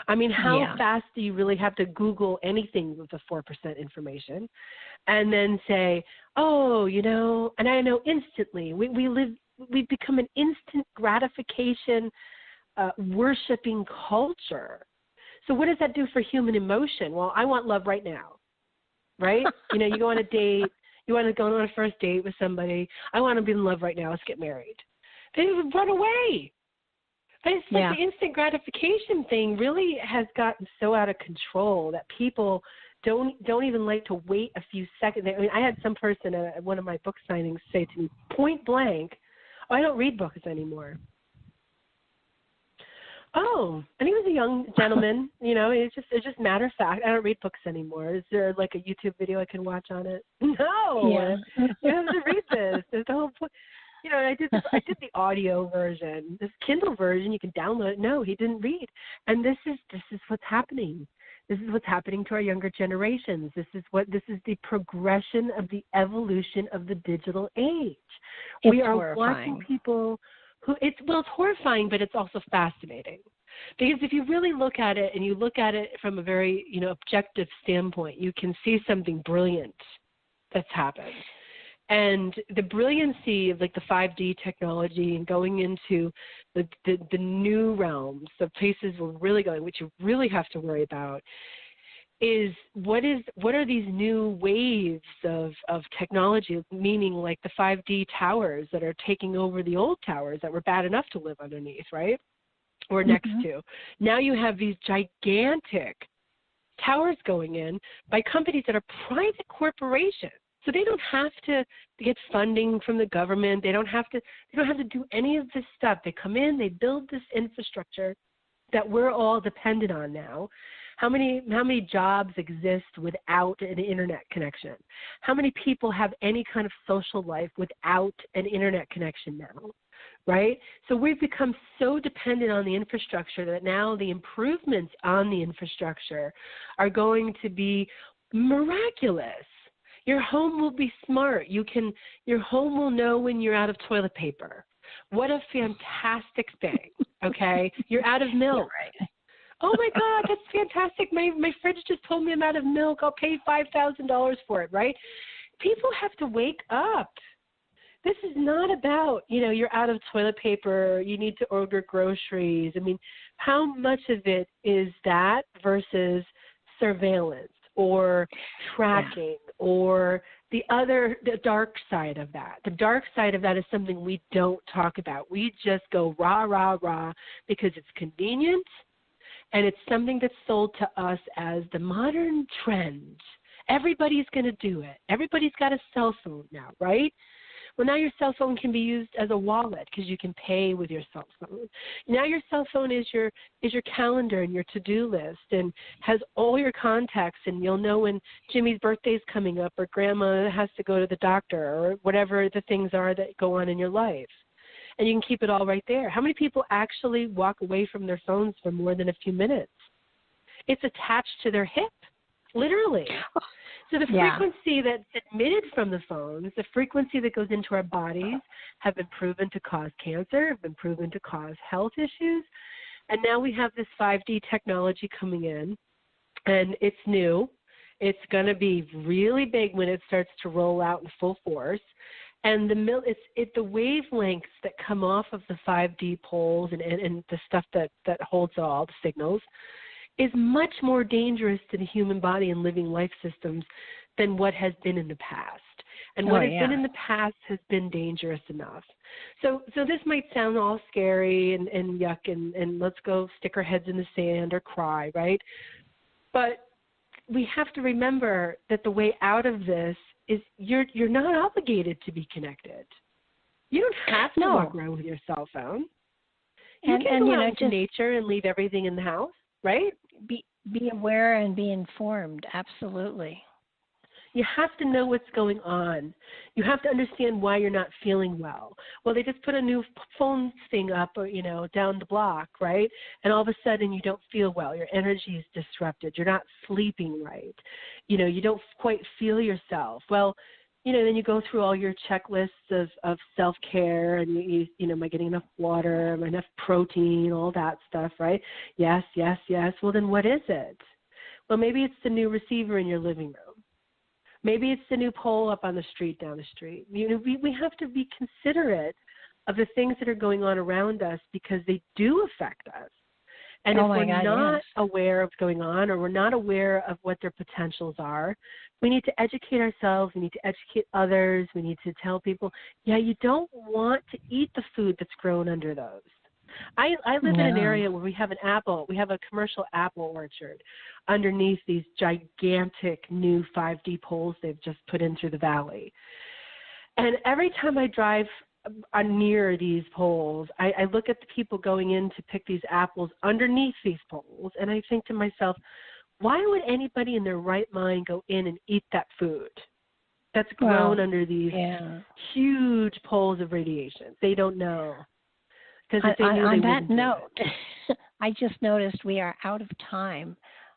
I mean, how fast do you really have to Google anything with the 4% information and then say, and I know instantly, we've become an instant gratification worshiping culture. So what does that do for human emotion? Well, I want love right now, right? You go on a date. You want to go on a first date with somebody. I want to be in love right now. Let's get married. They would run away. It's like the instant gratification thing really has gotten so out of control that people don't even like to wait a few seconds. I mean, I had some person at one of my book signings say to me, point blank, I don't read books anymore. Oh, and he was a young gentleman, it's just matter of fact. I don't read books anymore. Is there like a YouTube video I can watch on it? No. You have to read this. There's the whole point. I did the audio version. This Kindle version, you can download it. No, he didn't read. And this is what's happening. This is what's happening to our younger generations. This is the progression of the evolution of the digital age. It's we are horrifying. watching people it's horrifying, but it's also fascinating. Because if you really look at it, and you look at it from a very, objective standpoint, you can see something brilliant that's happened. And the brilliancy of like the 5D technology and going into the new realms, the places we're really going, which you really have to worry about, is what are these new waves of technology, meaning like the 5D towers that are taking over the old towers that were bad enough to live underneath, right? Or next to. Now you have these gigantic towers going in by companies that are private corporations. So they don't have to get funding from the government. They don't have to do any of this stuff. They come in, they build this infrastructure that we're all dependent on now. How many jobs exist without an internet connection? How many people have any kind of social life without an internet connection now? Right? So we've become so dependent on the infrastructure that now the improvements on the infrastructure are going to be miraculous. Your home will be smart. Your home will know when you're out of toilet paper. What a fantastic thing, okay? You're out of milk. Right. Oh, my God, that's fantastic. My fridge just told me I'm out of milk. I'll pay $5,000 for it, right? People have to wake up. This is not about, you're out of toilet paper, you need to order groceries. I mean, how much of it is that versus surveillance or tracking or the dark side of that? The dark side of that is something we don't talk about. We just go rah, rah, rah because it's convenient and it's something that's sold to us as the modern trend. Everybody's going to do it. Everybody's got a cell phone now, right? Well, now your cell phone can be used as a wallet because you can pay with your cell phone. Now your cell phone is your calendar and your to-do list and has all your contacts, and you'll know when Jimmy's birthday's coming up or grandma has to go to the doctor or whatever the things are that go on in your life. And you can keep it all right there. How many people actually walk away from their phones for more than a few minutes? It's attached to their hip, literally. So the frequency that's emitted from the phones, the frequency that goes into our bodies, have been proven to cause cancer, have been proven to cause health issues. And now we have this 5D technology coming in, and it's new. It's going to be really big when it starts to roll out in full force. And the wavelengths that come off of the 5D poles and the stuff that holds all the signals is much more dangerous to the human body and living life systems than what has been in the past. And what has been in the past has been dangerous enough. So this might sound all scary and yuck and let's go stick our heads in the sand or cry, right? But we have to remember that the way out of this is you're not obligated to be just You don't have to walk around with your cell phone. You can go out into nature and leave everything in the house. Right? Be aware and be informed. Absolutely. You have to know what's going on. You have to understand why you're not feeling well. Well, they just put a new phone thing up, or, down the block, right? And all of a sudden you don't feel well. Your energy is disrupted. You're not sleeping right. You don't quite feel yourself. Well, then you go through all your checklists of self-care and you am I getting enough water? Am I enough protein? All that stuff, right? Yes, yes, yes. Well, then what is it? Well, maybe it's the new receiver in your living room. Maybe it's the new pole up on the street, down the street. We have to be considerate of the things that are going on around us because they do affect us. And if we're not aware of what's going on or we're not aware of what their potentials are, we need to educate ourselves. We need to educate others. We need to tell people, you don't want to eat the food that's grown under those. I live in an area where we have a commercial apple orchard underneath these gigantic new 5D poles they've just put in through the valley. And every time I drive near these poles, I look at the people going in to pick these apples underneath these poles, and I think to myself, why would anybody in their right mind go in and eat that food that's grown under these huge poles of radiation? They don't know. On that note, I just noticed we are out of time.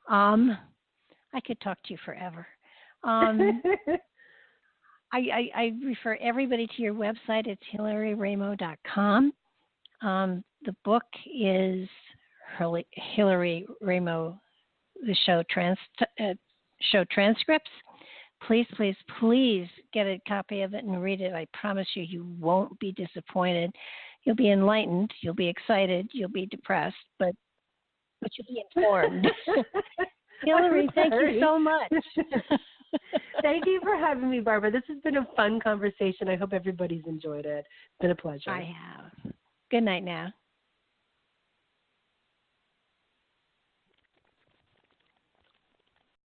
I could talk to you forever. I refer everybody to your website. It's HillaryRaimo.com. The book is Hillary Raimo, the show transcripts. Please, please, please get a copy of it and read it. I promise you, you won't be disappointed. You'll be enlightened. You'll be excited. You'll be depressed, but you'll be informed. Hillary, thank you so much. Thank you for having me, Barbara. This has been a fun conversation. I hope everybody's enjoyed it. It's been a pleasure. I have. Good night now.